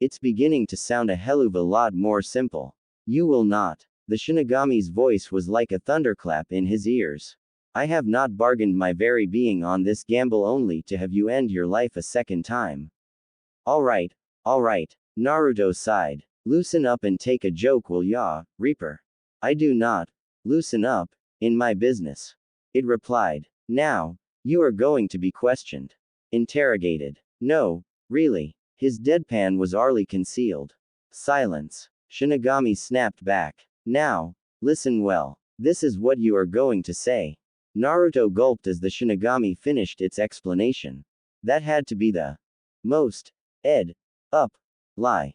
It's beginning to sound a hell of a lot more simple. You will not. The Shinigami's voice was like a thunderclap in his ears. I have not bargained my very being on this gamble only to have you end your life a second time. Alright, Naruto sighed. Loosen up and take a joke, will ya, Reaper? I do not loosen up in my business. It replied. Now, you are going to be questioned. Interrogated. No, really. His deadpan was ourly concealed. Silence. Shinigami snapped back. Now, listen well. This is what you are going to say. Naruto gulped as the Shinigami finished its explanation. That had to be the most up lie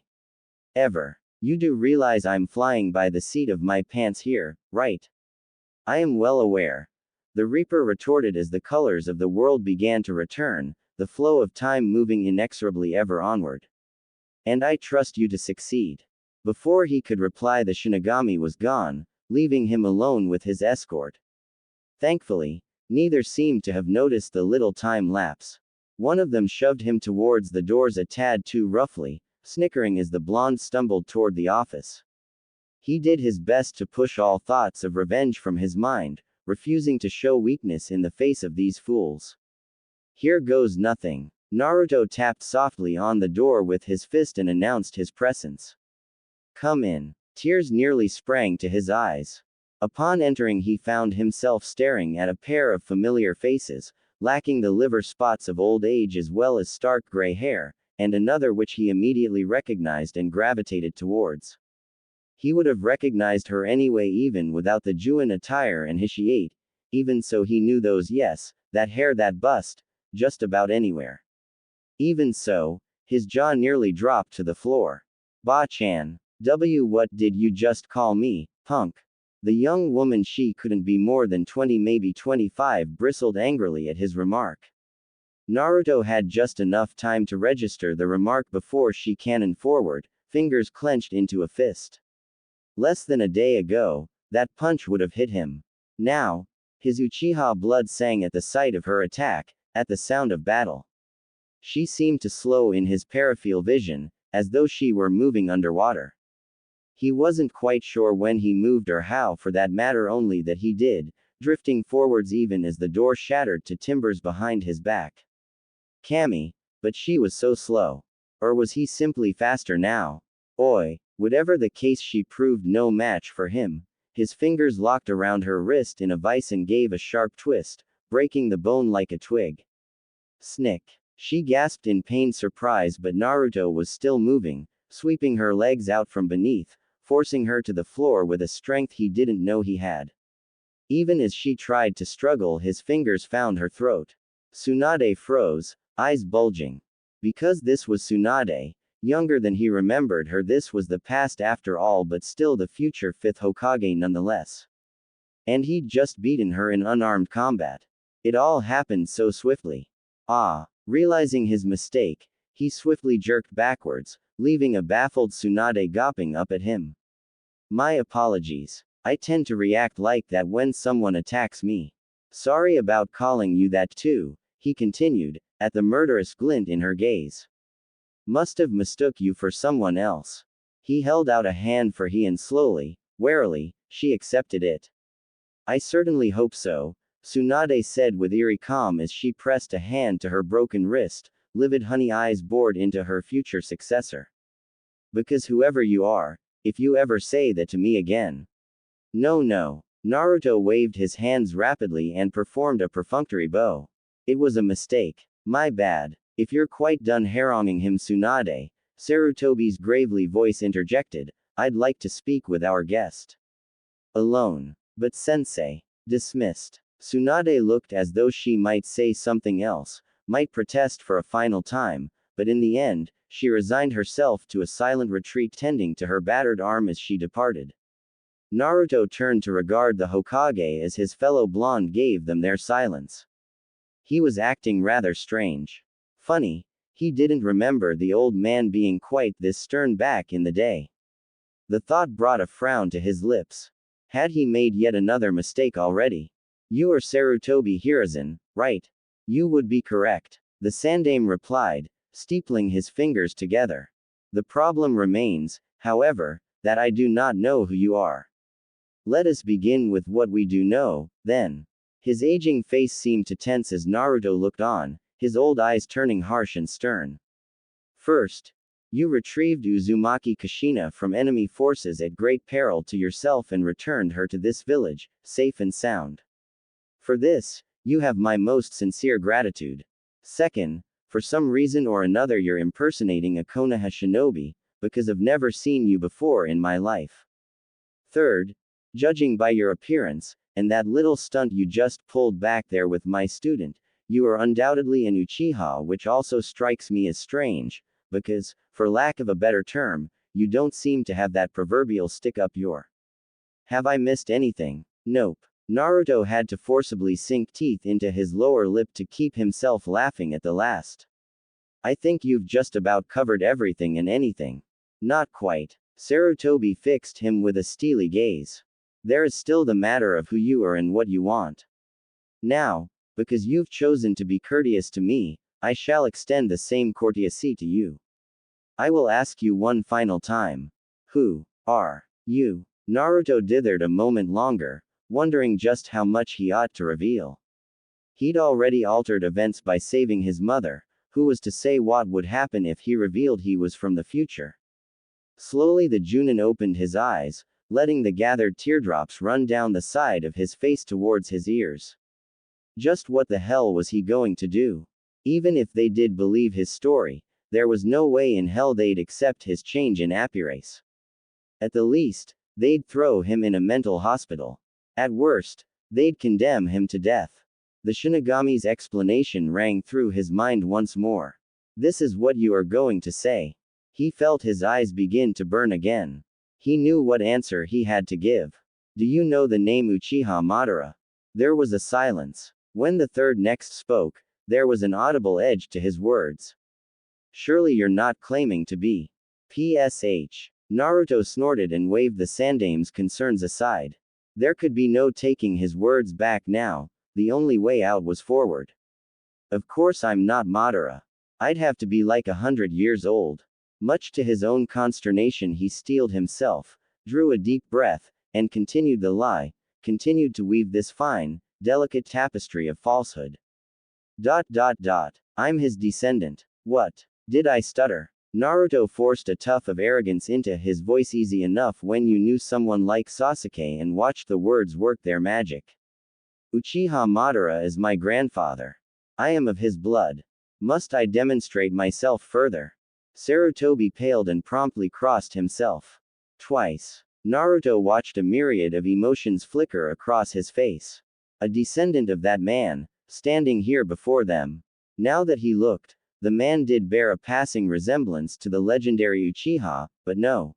ever. You do realize I'm flying by the seat of my pants here, right? I am well aware. The Reaper retorted as the colors of the world began to return, the flow of time moving inexorably ever onward. And I trust you to succeed. Before he could reply, the Shinigami was gone, leaving him alone with his escort. Thankfully, neither seemed to have noticed the little time lapse. One of them shoved him towards the doors a tad too roughly, snickering as the blonde stumbled toward the office. He did his best to push all thoughts of revenge from his mind, refusing to show weakness in the face of these fools. Here goes nothing. Naruto tapped softly on the door with his fist and announced his presence. Come in. Tears nearly sprang to his eyes. Upon entering, he found himself staring at a pair of familiar faces, lacking the liver spots of old age as well as stark gray hair, and another which he immediately recognized and gravitated towards. He would have recognized her anyway even without the Juin attire and Hishiate. Even so, he knew those, yes, that hair, that bust, just about anywhere. Even so, his jaw nearly dropped to the floor. Ba-chan. What did you just call me, punk? The young woman, she couldn't be more than 20, maybe 25, bristled angrily at his remark. Naruto had just enough time to register the remark before she cannoned forward, fingers clenched into a fist. Less than a day ago, that punch would have hit him. Now, his Uchiha blood sang at the sight of her attack, at the sound of battle. She seemed to slow in his peripheral vision, as though she were moving underwater. He wasn't quite sure when he moved or how, for that matter, only that he did, drifting forwards even as the door shattered to timbers behind his back. Cammy, but she was so slow. Or was he simply faster now? Oi, whatever the case, she proved no match for him. His fingers locked around her wrist in a vice and gave a sharp twist, breaking the bone like a twig. Snick. She gasped in pained surprise, but Naruto was still moving, sweeping her legs out from beneath, forcing her to the floor with a strength he didn't know he had. Even as she tried to struggle, his fingers found her throat. Tsunade froze, eyes bulging. Because this was Tsunade, younger than he remembered her, this was the past after all, but still the future fifth Hokage nonetheless. And he'd just beaten her in unarmed combat. It all happened so swiftly. Realizing his mistake, he swiftly jerked backwards, leaving a baffled Tsunade gawping up at him. My apologies. I tend to react like that when someone attacks me. Sorry about calling you that too, he continued, at the murderous glint in her gaze. Must have mistook you for someone else. He held out a hand for he, and slowly, warily, she accepted it. I certainly hope so, Tsunade said with eerie calm as she pressed a hand to her broken wrist, livid honey eyes bored into her future successor. Because whoever you are, if you ever say that to me again. No. Naruto waved his hands rapidly and performed a perfunctory bow. It was a mistake. My bad. If you're quite done haranguing him, Tsunade, Sarutobi's gravely voice interjected, I'd like to speak with our guest. Alone. But sensei. Dismissed. Tsunade looked as though she might say something else, might protest for a final time, but in the end, she resigned herself to a silent retreat, tending to her battered arm as she departed. Naruto turned to regard the Hokage as his fellow blonde gave them their silence. He was acting rather strange. Funny, he didn't remember the old man being quite this stern back in the day. The thought brought a frown to his lips. Had he made yet another mistake already? You are Sarutobi Hiruzen, right? You would be correct. The Sandaime replied, steepling his fingers together. The problem remains, however, that I do not know who you are. Let us begin with what we do know, then. His aging face seemed to tense as Naruto looked on, his old eyes turning harsh and stern. First, you retrieved Uzumaki Kushina from enemy forces at great peril to yourself and returned her to this village, safe and sound. For this, you have my most sincere gratitude. Second, for some reason or another you're impersonating a Konoha shinobi, because I've never seen you before in my life. Third, judging by your appearance, and that little stunt you just pulled back there with my student, you are undoubtedly an Uchiha, which also strikes me as strange, because, for lack of a better term, you don't seem to have that proverbial stick up your. Have I missed anything? Nope. Naruto had to forcibly sink teeth into his lower lip to keep himself laughing at the last. I think you've just about covered everything and anything. Not quite. Sarutobi fixed him with a steely gaze. There is still the matter of who you are and what you want. Now, because you've chosen to be courteous to me, I shall extend the same courtesy to you. I will ask you one final time. Who are you? Naruto dithered a moment longer, wondering just how much he ought to reveal. He'd already altered events by saving his mother, who was to say what would happen if he revealed he was from the future. Slowly the Junin opened his eyes, letting the gathered teardrops run down the side of his face towards his ears. Just what the hell was he going to do? Even if they did believe his story, there was no way in hell they'd accept his change in appearance. At the least, they'd throw him in a mental hospital. At worst, they'd condemn him to death. The Shinigami's explanation rang through his mind once more. This is what you are going to say. He felt his eyes begin to burn again. He knew what answer he had to give. Do you know the name Uchiha Madara? There was a silence. When the third next spoke, there was an audible edge to his words. Surely you're not claiming to be PSH. Naruto snorted and waved the Sandaime's concerns aside. There could be no taking his words back now, the only way out was forward. Of course I'm not Madara. I'd have to be like 100 years old. Much to his own consternation he steeled himself, drew a deep breath, and continued the lie, continued to weave this fine, delicate tapestry of falsehood. I'm his descendant. What? Did I stutter? Naruto forced a tuff of arrogance into his voice. Easy enough when you knew someone like Sasuke and watched the words work their magic. Uchiha Madara is my grandfather. I am of his blood. Must I demonstrate myself further? Sarutobi paled and promptly crossed himself. Twice. Naruto watched a myriad of emotions flicker across his face. A descendant of that man, standing here before them. Now that he looked, the man did bear a passing resemblance to the legendary Uchiha, but no.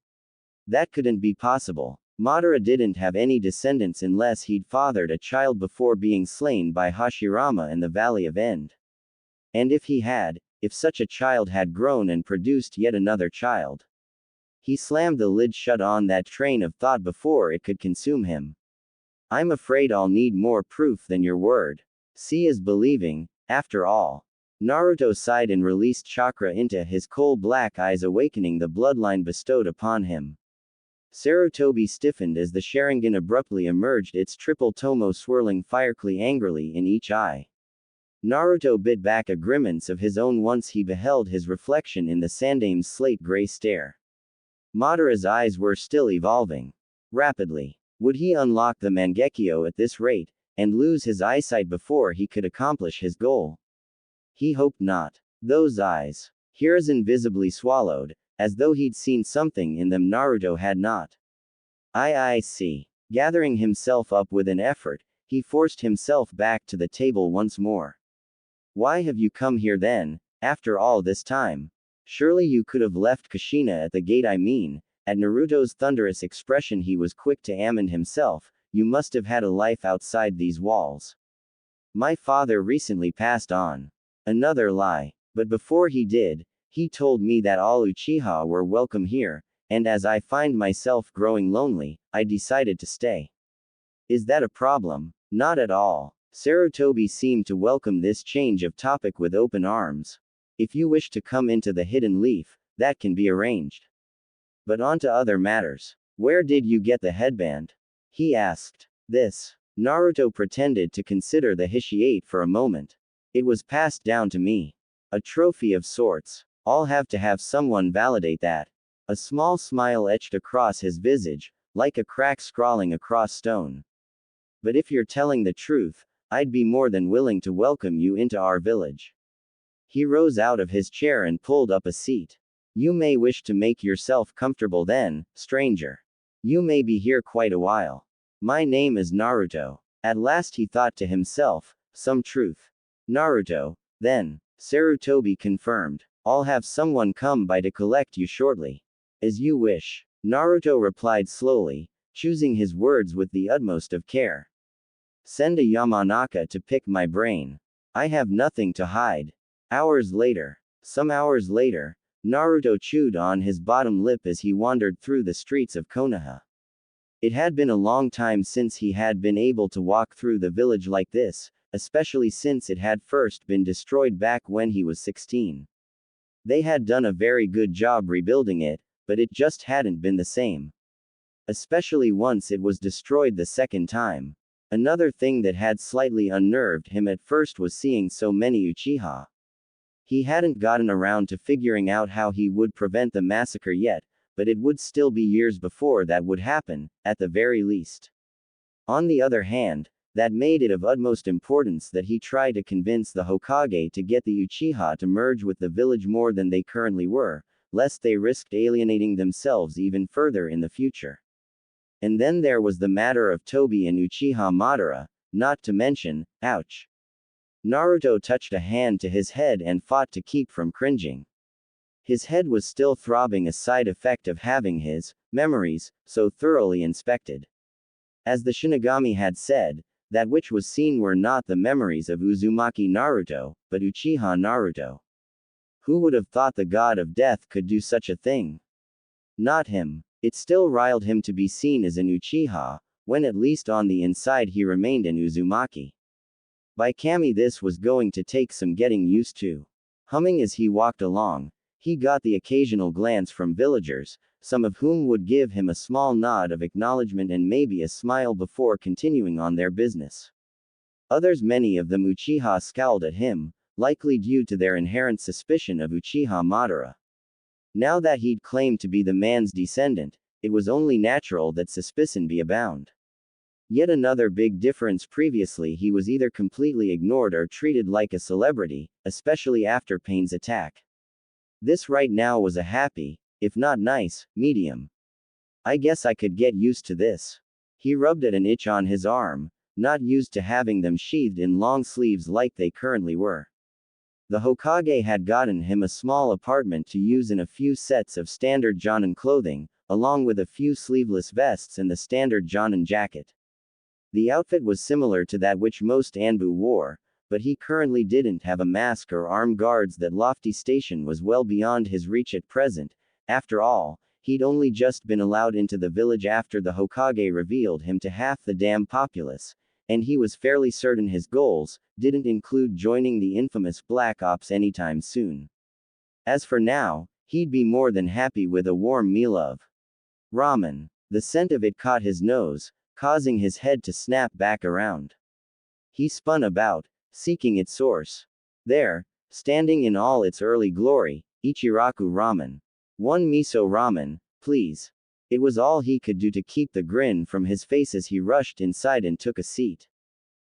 That couldn't be possible. Madara didn't have any descendants unless he'd fathered a child before being slain by Hashirama in the Valley of End. And if he had, if such a child had grown and produced yet another child. He slammed the lid shut on that train of thought before it could consume him. I'm afraid I'll need more proof than your word. See is believing, after all. Naruto sighed and released chakra into his coal-black eyes, awakening the bloodline bestowed upon him. Sarutobi stiffened as the Sharingan abruptly emerged, its triple tomo swirling fiercely angrily in each eye. Naruto bit back a grimace of his own once he beheld his reflection in the Sandaime's slate-gray stare. Madara's eyes were still evolving. Rapidly. Would he unlock the Mangekyo at this rate, and lose his eyesight before he could accomplish his goal? He hoped not. Those eyes. Hiruzen visibly swallowed, as though he'd seen something in them Naruto had not. I see. Gathering himself up with an effort, he forced himself back to the table once more. Why have you come here then, after all this time? Surely you could have left Kushina at the gate. I mean, at Naruto's thunderous expression he was quick to amend himself, you must have had a life outside these walls. My father recently passed on. Another lie. But before he did, he told me that all Uchiha were welcome here, and as I find myself growing lonely, I decided to stay. Is that a problem? Not at all. Sarutobi seemed to welcome this change of topic with open arms. If you wish to come into the hidden leaf, that can be arranged. But on to other matters. Where did you get the headband? He asked. This. Naruto pretended to consider the Hishiate for a moment. It was passed down to me. A trophy of sorts. I'll have to have someone validate that. A small smile etched across his visage, like a crack scrawling across stone. But if you're telling the truth, I'd be more than willing to welcome you into our village. He rose out of his chair and pulled up a seat. You may wish to make yourself comfortable then, stranger. You may be here quite a while. My name is Naruto. At last he thought to himself, some truth. Naruto, then. Sarutobi confirmed. I'll have someone come by to collect you shortly. As you wish. Naruto replied slowly, choosing his words with the utmost of care. Send a Yamanaka to pick my brain. I have nothing to hide. Hours later. Some hours later, Naruto chewed on his bottom lip as he wandered through the streets of Konoha. It had been a long time since he had been able to walk through the village like this, especially since it had first been destroyed back when he was 16. They had done a very good job rebuilding it, but it just hadn't been the same. Especially once it was destroyed the second time. Another thing that had slightly unnerved him at first was seeing so many Uchiha. He hadn't gotten around to figuring out how he would prevent the massacre yet, but it would still be years before that would happen, at the very least. On the other hand, that made it of utmost importance that he try to convince the Hokage to get the Uchiha to merge with the village more than they currently were, lest they risked alienating themselves even further in the future. And then there was the matter of Tobi and Uchiha Madara, not to mention, ouch. Naruto touched a hand to his head and fought to keep from cringing. His head was still throbbing, a side effect of having his memories so thoroughly inspected. As the Shinigami had said, that which was seen were not the memories of Uzumaki Naruto, but Uchiha Naruto. Who would have thought the god of death could do such a thing? Not him. It still riled him to be seen as an Uchiha, when at least on the inside he remained an Uzumaki. By Kami, this was going to take some getting used to. Humming as he walked along, he got the occasional glance from villagers, some of whom would give him a small nod of acknowledgement and maybe a smile before continuing on their business. Others, many of them Uchiha, scowled at him, likely due to their inherent suspicion of Uchiha Madara. Now that he'd claimed to be the man's descendant, it was only natural that suspicion be abound. Yet another big difference: previously he was either completely ignored or treated like a celebrity, especially after Pain's attack. This right now was a happy, if not nice, medium. I guess I could get used to this. He rubbed at an itch on his arm, not used to having them sheathed in long sleeves like they currently were. The Hokage had gotten him a small apartment to use in a few sets of standard Jonin clothing, along with a few sleeveless vests and the standard Jonin jacket. The outfit was similar to that which most Anbu wore, but he currently didn't have a mask or armed guards. That lofty station was well beyond his reach at present. After all, he'd only just been allowed into the village after the Hokage revealed him to half the damn populace, and he was fairly certain his goals didn't include joining the infamous Black Ops anytime soon. As for now, he'd be more than happy with a warm meal of ramen. The scent of it caught his nose, causing his head to snap back around. He spun about, seeking its source. There, standing in all its early glory, Ichiraku ramen. One miso ramen, please. It was all he could do to keep the grin from his face as he rushed inside and took a seat.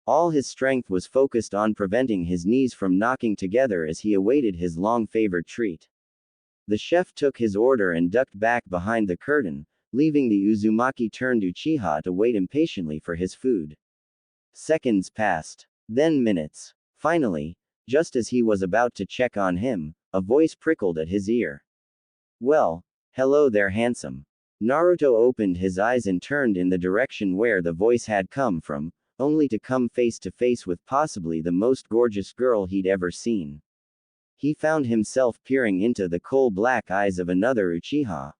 All his strength was focused on preventing his knees from knocking together as he awaited his long-favored treat. The chef took his order and ducked back behind the curtain, leaving the Uzumaki-turned Uchiha to wait impatiently for his food. Seconds passed. Then minutes. Finally, just as he was about to check on him, a voice prickled at his ear. "Well, hello there, handsome." Naruto opened his eyes and turned in the direction where the voice had come from, only to come face to face with possibly the most gorgeous girl he'd ever seen. He found himself peering into the coal-black eyes of another Uchiha.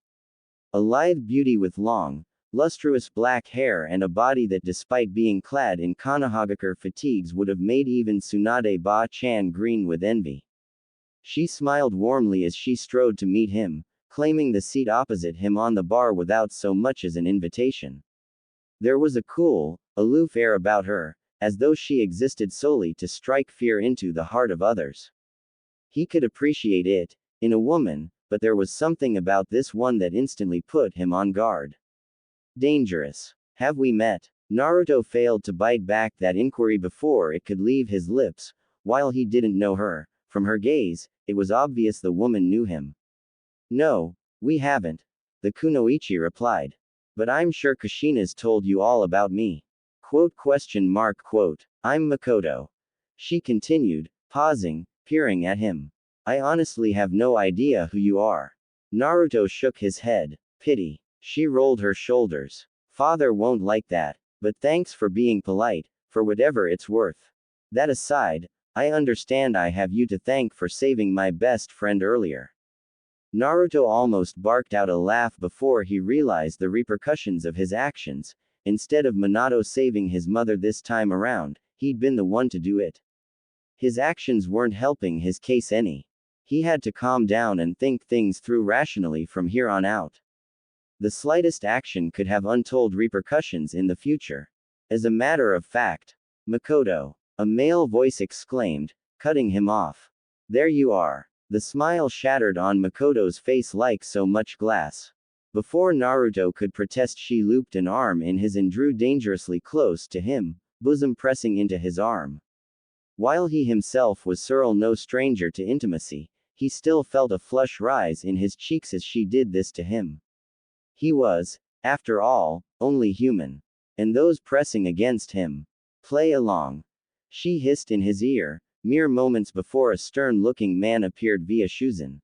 A lithe beauty with long, lustrous black hair and a body that despite being clad in Konohagakure fatigues would have made even Tsunade Ba-chan green with envy. She smiled warmly as she strode to meet him, claiming the seat opposite him on the bar without so much as an invitation. There was a cool, aloof air about her, as though she existed solely to strike fear into the heart of others. He could appreciate it, in a woman, but there was something about this one that instantly put him on guard. Dangerous. Have we met? Naruto failed to bite back that inquiry before it could leave his lips. While he didn't know her, from her gaze, it was obvious the woman knew him. "No, we haven't," the kunoichi replied. "But I'm sure Kushina's told you all about me." Quote? "I'm Mikoto." She continued, pausing, peering at him. "I honestly have no idea who you are." Naruto shook his head. "Pity." She rolled her shoulders. "Father won't like that, but thanks for being polite, for whatever it's worth. That aside, I understand I have you to thank for saving my best friend earlier." Naruto almost barked out a laugh before he realized the repercussions of his actions. Instead of Minato saving his mother this time around, he'd been the one to do it. His actions weren't helping his case any. He had to calm down and think things through rationally from here on out. The slightest action could have untold repercussions in the future. As a matter of fact, "Mikoto," a male voice exclaimed, cutting him off. "There you are." The smile shattered on Mikoto's face like so much glass. Before Naruto could protest, she looped an arm in his and drew dangerously close to him, bosom pressing into his arm. While he himself was no stranger to intimacy, he still felt a flush rise in his cheeks as she did this to him. He was, after all, only human. And those pressing against him. "Play along," she hissed in his ear, mere moments before a stern-looking man appeared via Shuzan.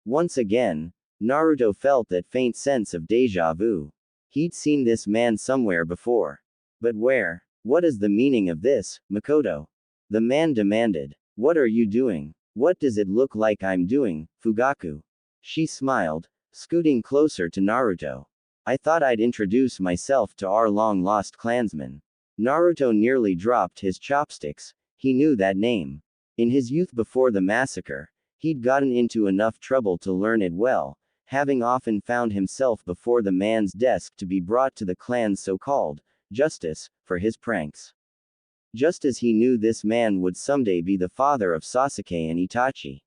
Once again, Naruto felt that faint sense of déjà vu. He'd seen this man somewhere before. But where? "What is the meaning of this, Mikoto?" the man demanded. "What are you doing? What does it look like I'm doing, Fugaku?" She smiled, scooting closer to Naruto. "I thought I'd introduce myself to our long-lost clansman." Naruto nearly dropped his chopsticks. He knew that name. In his youth before the massacre, he'd gotten into enough trouble to learn it well, having often found himself before the man's desk to be brought to the clan's so-called justice for his pranks. Just as he knew this man would someday be the father of Sasuke and Itachi.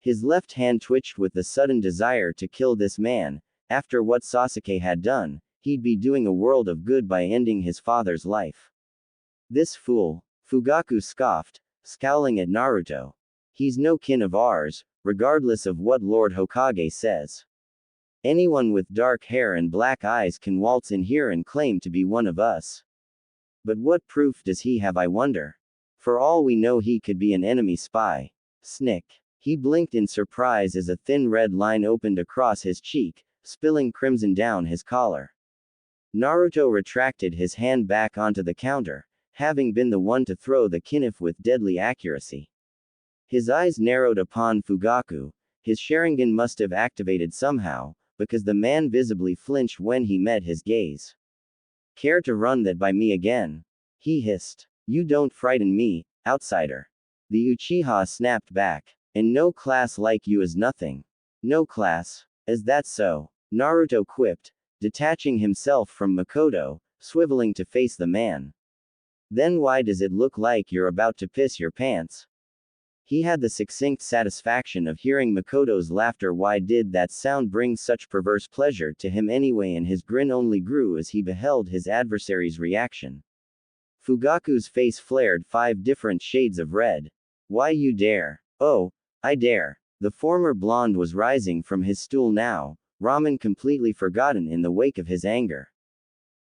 His left hand twitched with the sudden desire to kill this man. After what Sasuke had done, he'd be doing a world of good by ending his father's life. "This fool," Fugaku scoffed, scowling at Naruto. "He's no kin of ours, regardless of what Lord Hokage says. Anyone with dark hair and black eyes can waltz in here and claim to be one of us. But what proof does he have, I wonder? For all we know, he could be an enemy spy." Snick. He blinked in surprise as a thin red line opened across his cheek, spilling crimson down his collar. Naruto retracted his hand back onto the counter, having been the one to throw the knife with deadly accuracy. His eyes narrowed upon Fugaku. His Sharingan must have activated somehow, because the man visibly flinched when he met his gaze. "Care to run that by me again?" he hissed. "You don't frighten me, outsider." The Uchiha snapped back. "And no class like you is nothing." "No class? Is that so?" Naruto quipped, detaching himself from Mikoto, swiveling to face the man. "Then why does it look like you're about to piss your pants?" He had the succinct satisfaction of hearing Mikoto's laughter. Why did that sound bring such perverse pleasure to him anyway? And his grin only grew as he beheld his adversary's reaction. Fugaku's face flared 5 different shades of red. Why you dare? Oh, I dare. The former blonde was rising from his stool now, ramen completely forgotten in the wake of his anger.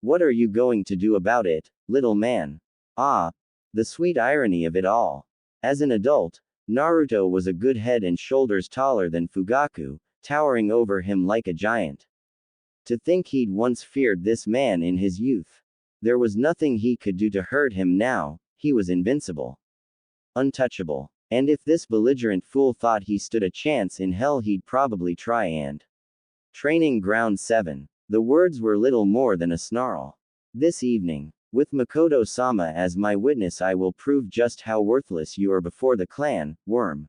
What are you going to do about it, little man? Ah, the sweet irony of it all. As an adult, Naruto was a good head and shoulders taller than Fugaku, towering over him like a giant. To think he'd once feared this man in his youth. There was nothing he could do to hurt him now, he was invincible. Untouchable. And if this belligerent fool thought he stood a chance in hell, he'd probably try and. Training Ground 7. The words were little more than a snarl. This evening, with Mikoto-sama as my witness, I will prove just how worthless you are before the clan, worm.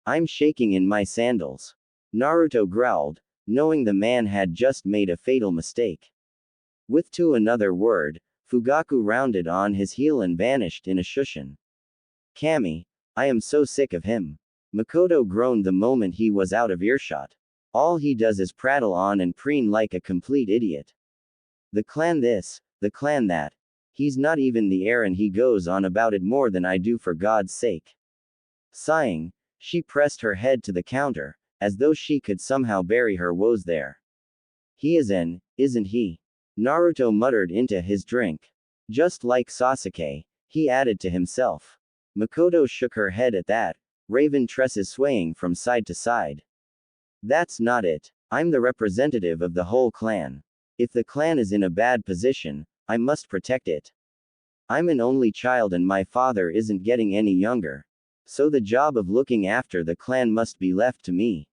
I'm shaking in my sandals. Naruto growled, knowing the man had just made a fatal mistake. With to another word, Fugaku rounded on his heel and vanished in a shushin. Kami, I am so sick of him. Mikoto groaned the moment he was out of earshot. All he does is prattle on and preen like a complete idiot. The clan this, the clan that. He's not even the heir and he goes on about it more than I do, for God's sake. Sighing, she pressed her head to the counter, as though she could somehow bury her woes there. He is an, isn't he? Naruto muttered into his drink. Just like Sasuke, he added to himself. Mikoto shook her head at that, raven tresses swaying from side to side. That's not it. I'm the representative of the whole clan. If the clan is in a bad position, I must protect it. I'm an only child and my father isn't getting any younger. So the job of looking after the clan must be left to me.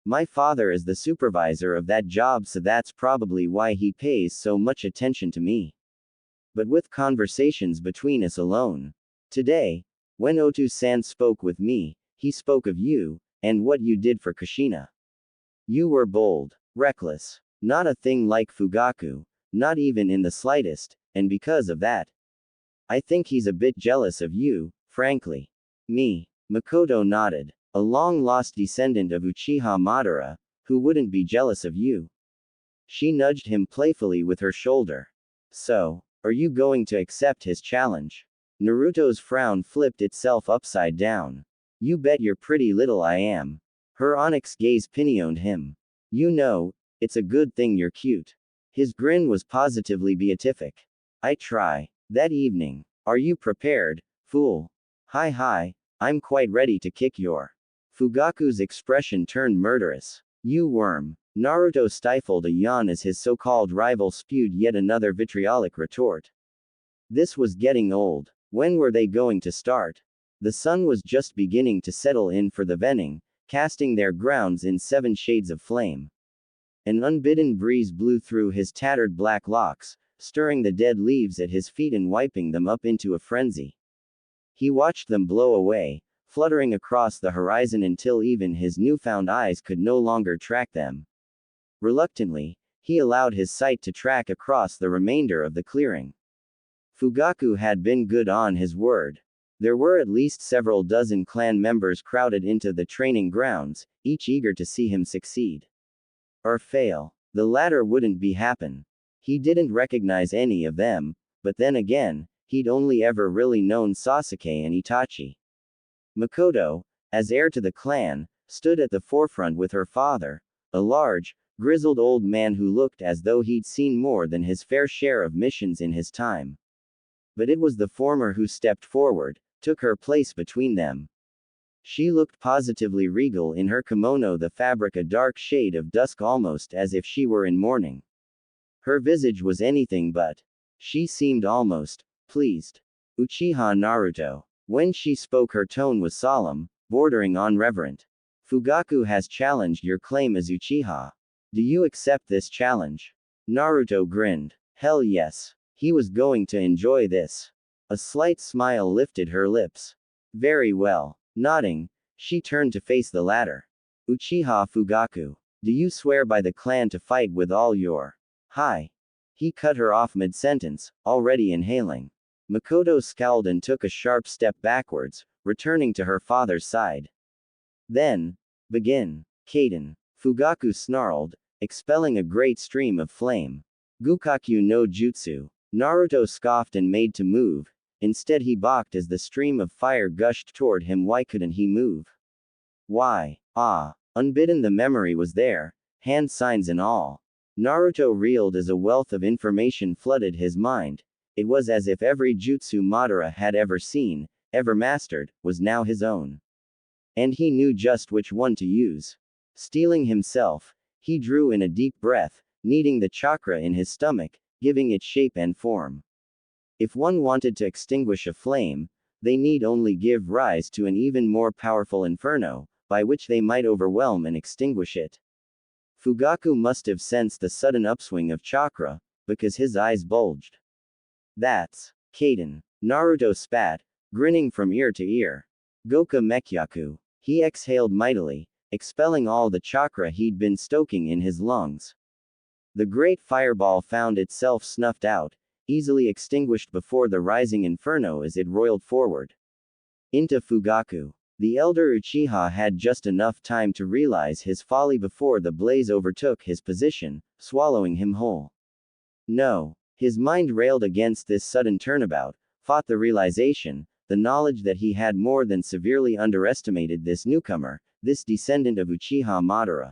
My father is the supervisor of that job, so that's probably why he pays so much attention to me. But with conversations between us alone. Today, when Otu-san spoke with me, he spoke of you, and what you did for Kushina. You were bold, reckless, not a thing like Fugaku, not even in the slightest, and because of that, I think he's a bit jealous of you, frankly. Me. Mikoto nodded. A long-lost descendant of Uchiha Madara, who wouldn't be jealous of you? She nudged him playfully with her shoulder. So, are you going to accept his challenge? Naruto's frown flipped itself upside down. You bet your pretty little I am. Her onyx gaze pinioned him. You know, it's a good thing you're cute. His grin was positively beatific. I try. That evening. Are you prepared, fool? Hi, I'm quite ready to kick your. Fugaku's expression turned murderous. You worm. Naruto stifled a yawn as his so-called rival spewed yet another vitriolic retort. This was getting old. When were they going to start? The sun was just beginning to settle in for the vending, casting their grounds in 7 shades of flame. An unbidden breeze blew through his tattered black locks, stirring the dead leaves at his feet and wiping them up into a frenzy. He watched them blow away, fluttering across the horizon until even his newfound eyes could no longer track them. Reluctantly, he allowed his sight to track across the remainder of the clearing. Fugaku had been good on his word. There were at least several dozen clan members crowded into the training grounds, each eager to see him succeed. Or fail. The latter wouldn't be happen. He didn't recognize any of them, but then again, he'd only ever really known Sasuke and Itachi. Mikoto, as heir to the clan, stood at the forefront with her father, a large, grizzled old man who looked as though he'd seen more than his fair share of missions in his time. But it was the former who stepped forward, took her place between them. She looked positively regal in her kimono, the fabric a dark shade of dusk, almost as if she were in mourning. Her visage was anything but. She seemed almost pleased. Uchiha Naruto. When she spoke, her tone was solemn, bordering on reverent. Fugaku has challenged your claim as Uchiha. Do you accept this challenge? Naruto grinned. Hell yes. He was going to enjoy this. A slight smile lifted her lips. Very well. Nodding, she turned to face the latter. Uchiha Fugaku. Do you swear by the clan to fight with all your. Hi. He cut her off mid-sentence, already inhaling. Mikoto scowled and took a sharp step backwards, returning to her father's side. Then, begin. Kaden. Fugaku snarled, expelling a great stream of flame. Gukakyu no Jutsu. Naruto scoffed and made to move. Instead he balked as the stream of fire gushed toward him. Why couldn't he move? Why? Ah. Unbidden the memory was there, hand signs and all. Naruto reeled as a wealth of information flooded his mind. It was as if every jutsu Madara had ever seen, ever mastered, was now his own. And he knew just which one to use. Steeling himself, he drew in a deep breath, kneading the chakra in his stomach, giving it shape and form. If one wanted to extinguish a flame, they need only give rise to an even more powerful inferno, by which they might overwhelm and extinguish it. Fugaku must have sensed the sudden upswing of chakra, because his eyes bulged. That's Kaden. Naruto spat, grinning from ear to ear. Goka Mekyaku. He exhaled mightily, expelling all the chakra he'd been stoking in his lungs. The great fireball found itself snuffed out, easily extinguished before the rising inferno as it roiled forward. Into Fugaku. The elder Uchiha had just enough time to realize his folly before the blaze overtook his position, swallowing him whole. No. His mind railed against this sudden turnabout, fought the realization, the knowledge that he had more than severely underestimated this newcomer, this descendant of Uchiha Madara.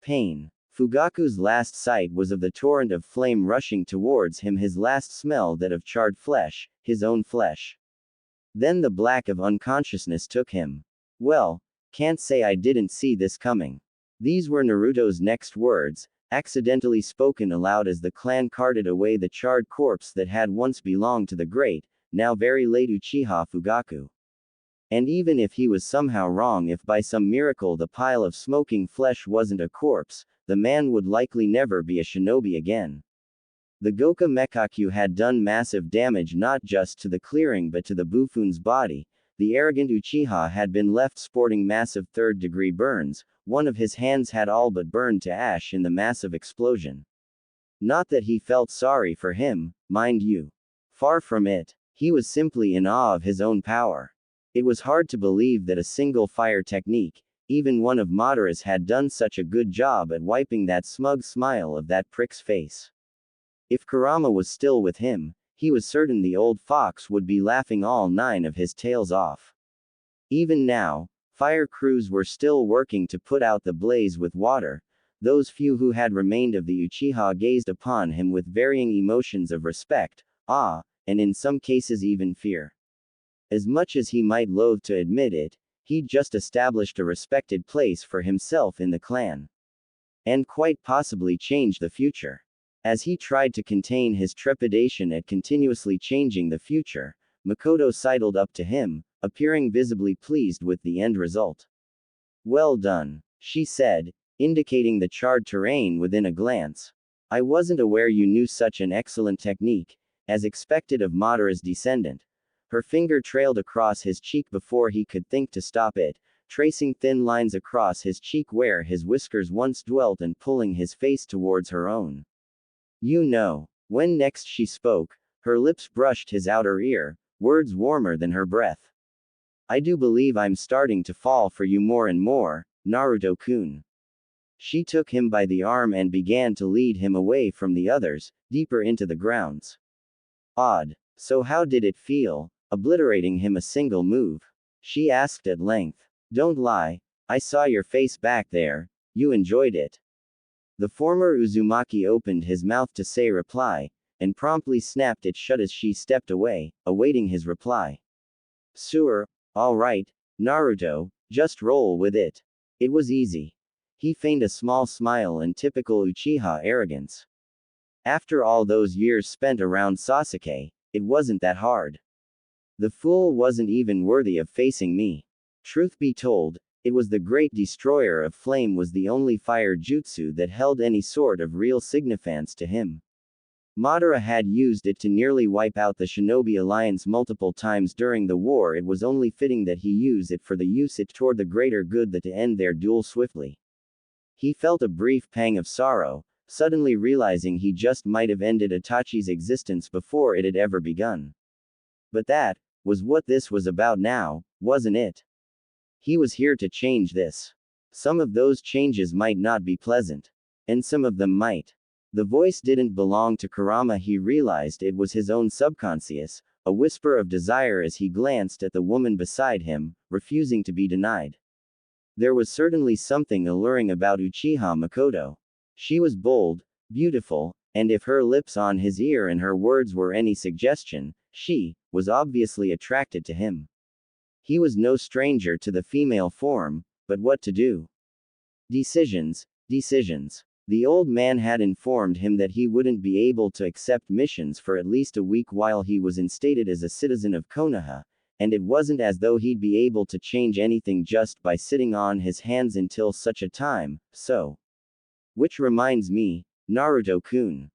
Pain. Fugaku's last sight was of the torrent of flame rushing towards him, his last smell that of charred flesh, his own flesh. Then the black of unconsciousness took him. Well, can't say I didn't see this coming. These were Naruto's next words, accidentally spoken aloud as the clan carted away the charred corpse that had once belonged to the great, now very late Uchiha Fugaku. And even if he was somehow wrong, if by some miracle the pile of smoking flesh wasn't a corpse, the man would likely never be a shinobi again. The Goka Mekaku had done massive damage not just to the clearing but to the buffoon's body. The arrogant Uchiha had been left sporting massive third-degree burns, one of his hands had all but burned to ash in the massive explosion. Not that he felt sorry for him, mind you. Far from it. He was simply in awe of his own power. It was hard to believe that a single fire technique, even one of Madara's, had done such a good job at wiping that smug smile of that prick's face. If Kurama was still with him, he was certain the old fox would be laughing all 9 of his tails off. Even now, fire crews were still working to put out the blaze with water. Those few who had remained of the Uchiha gazed upon him with varying emotions of respect, awe, and in some cases even fear. As much as he might loathe to admit it, he'd just established a respected place for himself in the clan. And quite possibly changed the future. As he tried to contain his trepidation at continuously changing the future, Mikoto sidled up to him, appearing visibly pleased with the end result. Well done, she said, indicating the charred terrain within a glance. I wasn't aware you knew such an excellent technique, as expected of Madara's descendant. Her finger trailed across his cheek before he could think to stop it, tracing thin lines across his cheek where his whiskers once dwelt and pulling his face towards her own. You know. When next she spoke, her lips brushed his outer ear, words warmer than her breath. I do believe I'm starting to fall for you more and more, Naruto-kun. She took him by the arm and began to lead him away from the others, deeper into the grounds. Odd. So how did it feel, obliterating him a single move? She asked at length. Don't lie, I saw your face back there, you enjoyed it. The former Uzumaki opened his mouth to say reply, and promptly snapped it shut as she stepped away, awaiting his reply. Sure, all right, Naruto, just roll with it. It was easy. He feigned a small smile in typical Uchiha arrogance. After all those years spent around Sasuke, it wasn't that hard. The fool wasn't even worthy of facing me. Truth be told, it was the great destroyer of flame was the only fire jutsu that held any sort of real significance to him. Madara had used it to nearly wipe out the Shinobi Alliance multiple times during the war. It was only fitting that he use it for the use it toward the greater good, that to end their duel swiftly. He felt a brief pang of sorrow, suddenly realizing he just might have ended Itachi's existence before it had ever begun. But that was what this was about now, wasn't it? He was here to change this. Some of those changes might not be pleasant. And some of them might. The voice didn't belong to Kurama. He realized it was his own subconscious, a whisper of desire as he glanced at the woman beside him, refusing to be denied. There was certainly something alluring about Uchiha Mikoto. She was bold, beautiful, and if her lips on his ear and her words were any suggestion, she was obviously attracted to him. He was no stranger to the female form, but what to do? Decisions. The old man had informed him that he wouldn't be able to accept missions for at least a week while he was instated as a citizen of Konoha, and it wasn't as though he'd be able to change anything just by sitting on his hands until such a time, so. Which reminds me, Naruto-kun.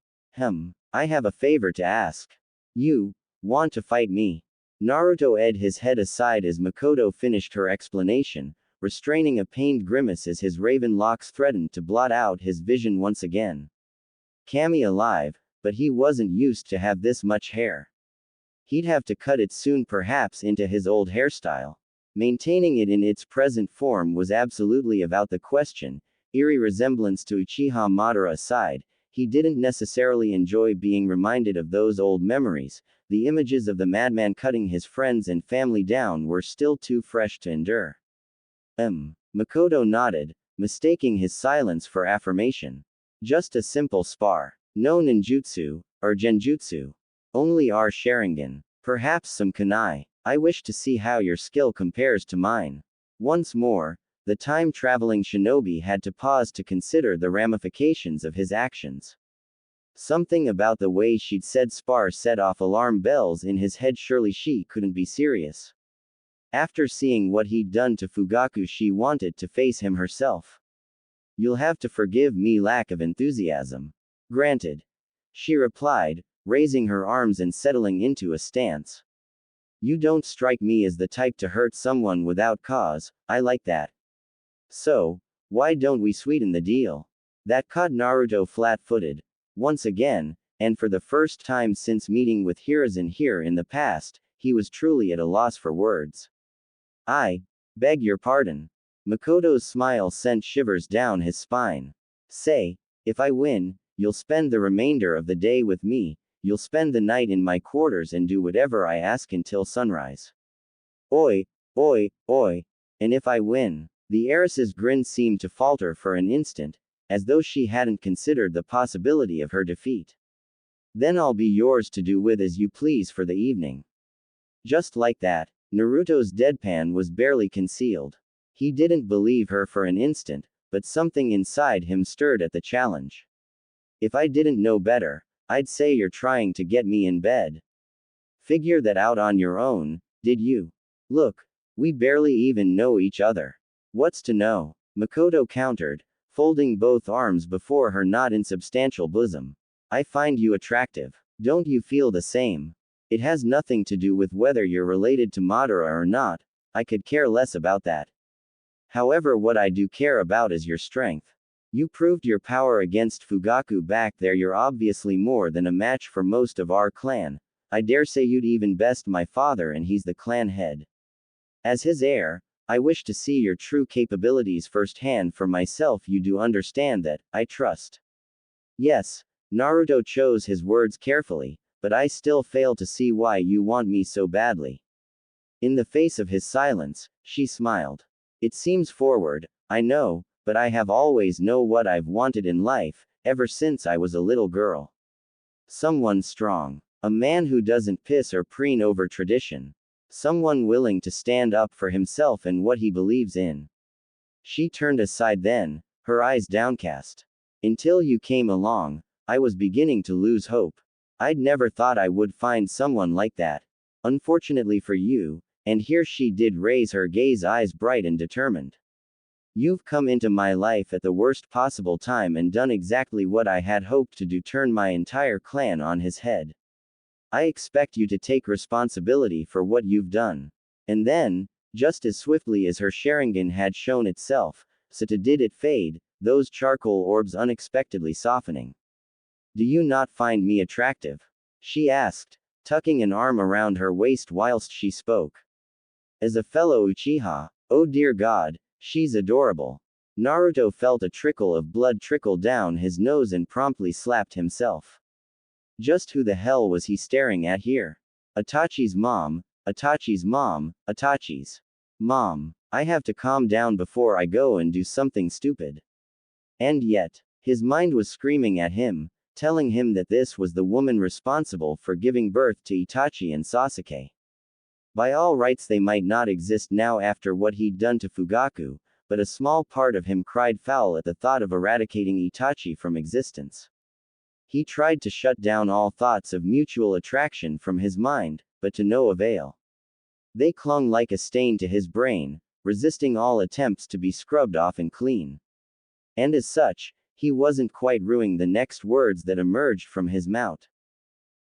I have a favor to ask. You want to fight me? Naruto edged his head aside as Mikoto finished her explanation, restraining a pained grimace as his raven locks threatened to blot out his vision once again. Kami alive, but he wasn't used to have this much hair. He'd have to cut it soon, perhaps into his old hairstyle. Maintaining it in its present form was absolutely out the question. Eerie resemblance to Uchiha Madara aside, he didn't necessarily enjoy being reminded of those old memories. The images of the madman cutting his friends and family down were still too fresh to endure. Mikoto nodded, mistaking his silence for affirmation. Just a simple spar. No ninjutsu, or genjutsu. Only our Sharingan. Perhaps some kunai. I wish to see how your skill compares to mine. Once more, the time-traveling shinobi had to pause to consider the ramifications of his actions. Something about the way she'd said spar set off alarm bells in his head. Surely she couldn't be serious. After seeing what he'd done to Fugaku, she wanted to face him herself. You'll have to forgive me lack of enthusiasm. Granted. She replied, raising her arms and settling into a stance. You don't strike me as the type to hurt someone without cause. I like that. So, why don't we sweeten the deal? That caught Naruto flat-footed. Once again, and for the first time since meeting with Hiruzen here in the past, he was truly at a loss for words. I beg your pardon. Mikoto's smile sent shivers down his spine. Say, if I win, you'll spend the remainder of the day with me, you'll spend the night in my quarters and do whatever I ask until sunrise. Oi, and if I win? The heiress's grin seemed to falter for an instant, as though she hadn't considered the possibility of her defeat. Then I'll be yours to do with as you please for the evening. Just like that. Naruto's deadpan was barely concealed. He didn't believe her for an instant, but something inside him stirred at the challenge. If I didn't know better, I'd say you're trying to get me in bed. Figure that out on your own, did you? Look, we barely even know each other. What's to know? Mikoto countered, folding both arms before her not insubstantial bosom. I find you attractive. Don't you feel the same? It has nothing to do with whether you're related to Madara or not. I could care less about that. However, what I do care about is your strength. You proved your power against Fugaku back there. You're obviously more than a match for most of our clan. I dare say you'd even best my father, and he's the clan head. As his heir, I wish to see your true capabilities firsthand for myself. You do understand that, I trust. Yes, Naruto chose his words carefully, but I still fail to see why you want me so badly. In the face of his silence, she smiled. It seems forward, I know, but I have always known what I've wanted in life, ever since I was a little girl. Someone strong. A man who doesn't piss or preen over tradition. Someone willing to stand up for himself and what he believes in. She turned aside then, her eyes downcast. Until you came along, I was beginning to lose hope. I'd never thought I would find someone like that. Unfortunately for you, and here she did raise her gaze, eyes bright and determined. You've come into my life at the worst possible time and done exactly what I had hoped to do, turn my entire clan on his head. I expect you to take responsibility for what you've done. And then, just as swiftly as her Sharingan had shown itself, so did it fade, those charcoal orbs unexpectedly softening. Do you not find me attractive? She asked, tucking an arm around her waist whilst she spoke. As a fellow Uchiha, oh dear God, she's adorable. Naruto felt a trickle of blood trickle down his nose and promptly slapped himself. Just who the hell was he staring at here? Itachi's mom, Itachi's mom, Itachi's mom. I have to calm down before I go and do something stupid. And yet, his mind was screaming at him, telling him that this was the woman responsible for giving birth to Itachi and Sasuke. By all rights they might not exist now after what he'd done to Fugaku, but a small part of him cried foul at the thought of eradicating Itachi from existence. He tried to shut down all thoughts of mutual attraction from his mind, but to no avail. They clung like a stain to his brain, resisting all attempts to be scrubbed off and clean. And as such, he wasn't quite ruining the next words that emerged from his mouth.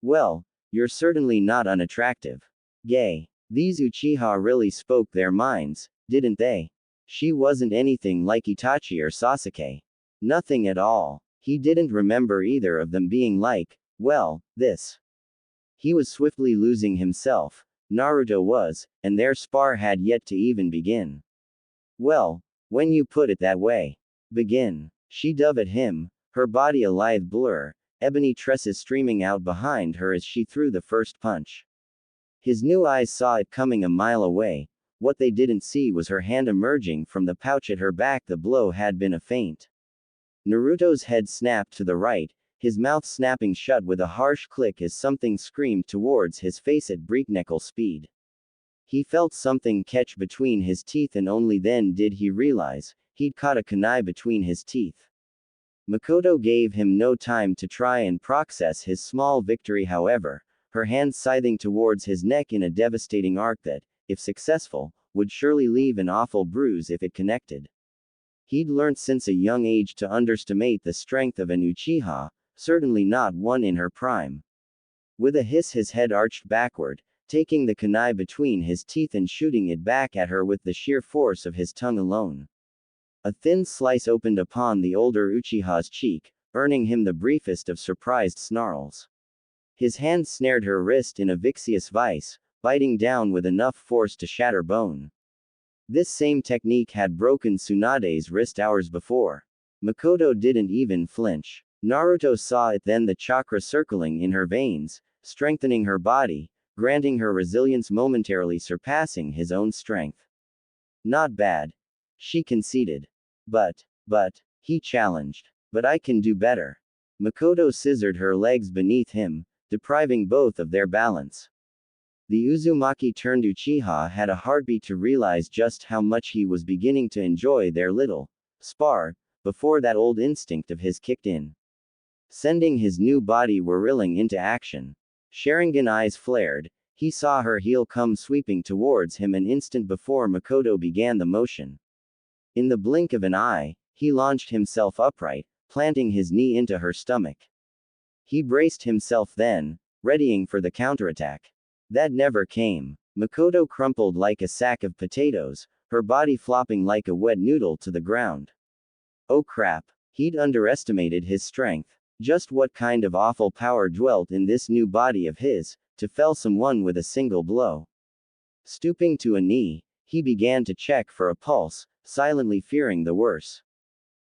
Well, you're certainly not unattractive. Gay. These Uchiha really spoke their minds, didn't they? She wasn't anything like Itachi or Sasuke. Nothing at all. He didn't remember either of them being like, well, this. He was swiftly losing himself, Naruto was, and their spar had yet to even begin. Well, when you put it that way. Begin. She dove at him, her body a lithe blur, ebony tresses streaming out behind her as she threw the first punch. His new eyes saw it coming a mile away. What they didn't see was her hand emerging from the pouch at her back. The blow had been a feint. Naruto's head snapped to the right, his mouth snapping shut with a harsh click as something screamed towards his face at breakneck speed. He felt something catch between his teeth and only then did he realize he'd caught a kunai between his teeth. Mikoto gave him no time to try and process his small victory, however, her hand scything towards his neck in a devastating arc that, if successful, would surely leave an awful bruise if it connected. He'd learnt since a young age to underestimate the strength of an Uchiha, certainly not one in her prime. With a hiss his head arched backward, taking the kunai between his teeth and shooting it back at her with the sheer force of his tongue alone. A thin slice opened upon the older Uchiha's cheek, earning him the briefest of surprised snarls. His hand snared her wrist in a vicious vice, biting down with enough force to shatter bone. This same technique had broken Tsunade's wrist hours before. Mikoto didn't even flinch. Naruto saw it then, the chakra circling in her veins, strengthening her body, granting her resilience momentarily surpassing his own strength. Not bad. She conceded. But, he challenged. But I can do better. Mikoto scissored her legs beneath him, depriving both of their balance. The Uzumaki turned Uchiha had a heartbeat to realize just how much he was beginning to enjoy their little spar, before that old instinct of his kicked in, sending his new body whirling into action. Sharingan eyes flared, he saw her heel come sweeping towards him an instant before Mikoto began the motion. In the blink of an eye, he launched himself upright, planting his knee into her stomach. He braced himself then, readying for the counterattack. That never came. Mikoto crumpled like a sack of potatoes, her body flopping like a wet noodle to the ground. Oh crap. He'd underestimated his strength. Just what kind of awful power dwelt in this new body of his, to fell someone with a single blow. Stooping to a knee, he began to check for a pulse, silently fearing the worst.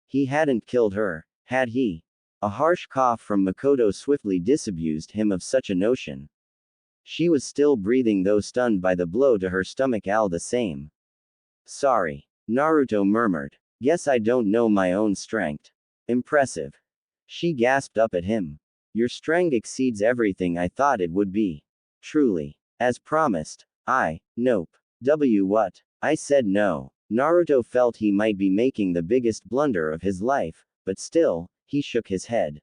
He hadn't killed her, had he? A harsh cough from Mikoto swiftly disabused him of such a notion. She was still breathing, though stunned by the blow to her stomach all the same. Sorry. Naruto murmured. Guess I don't know my own strength. Impressive. She gasped up at him. Your strength exceeds everything I thought it would be. Truly. As promised. Nope. What? I said no. Naruto felt he might be making the biggest blunder of his life, but still, he shook his head.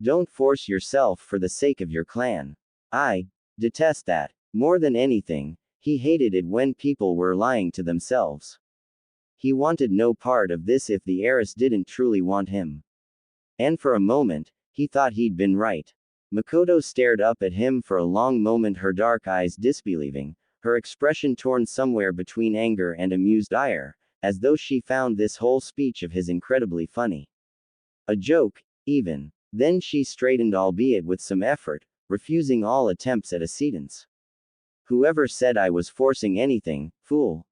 Don't force yourself for the sake of your clan. I detest that. More than anything, he hated it when people were lying to themselves. He wanted no part of this if the heiress didn't truly want him. And for a moment, he thought he'd been right. Mikoto stared up at him for a long moment, her dark eyes disbelieving, her expression torn somewhere between anger and amused ire, as though she found this whole speech of his incredibly funny. A joke, even. Then she straightened, albeit with some effort, refusing all attempts at a cedence. Whoever said I was forcing anything, fool.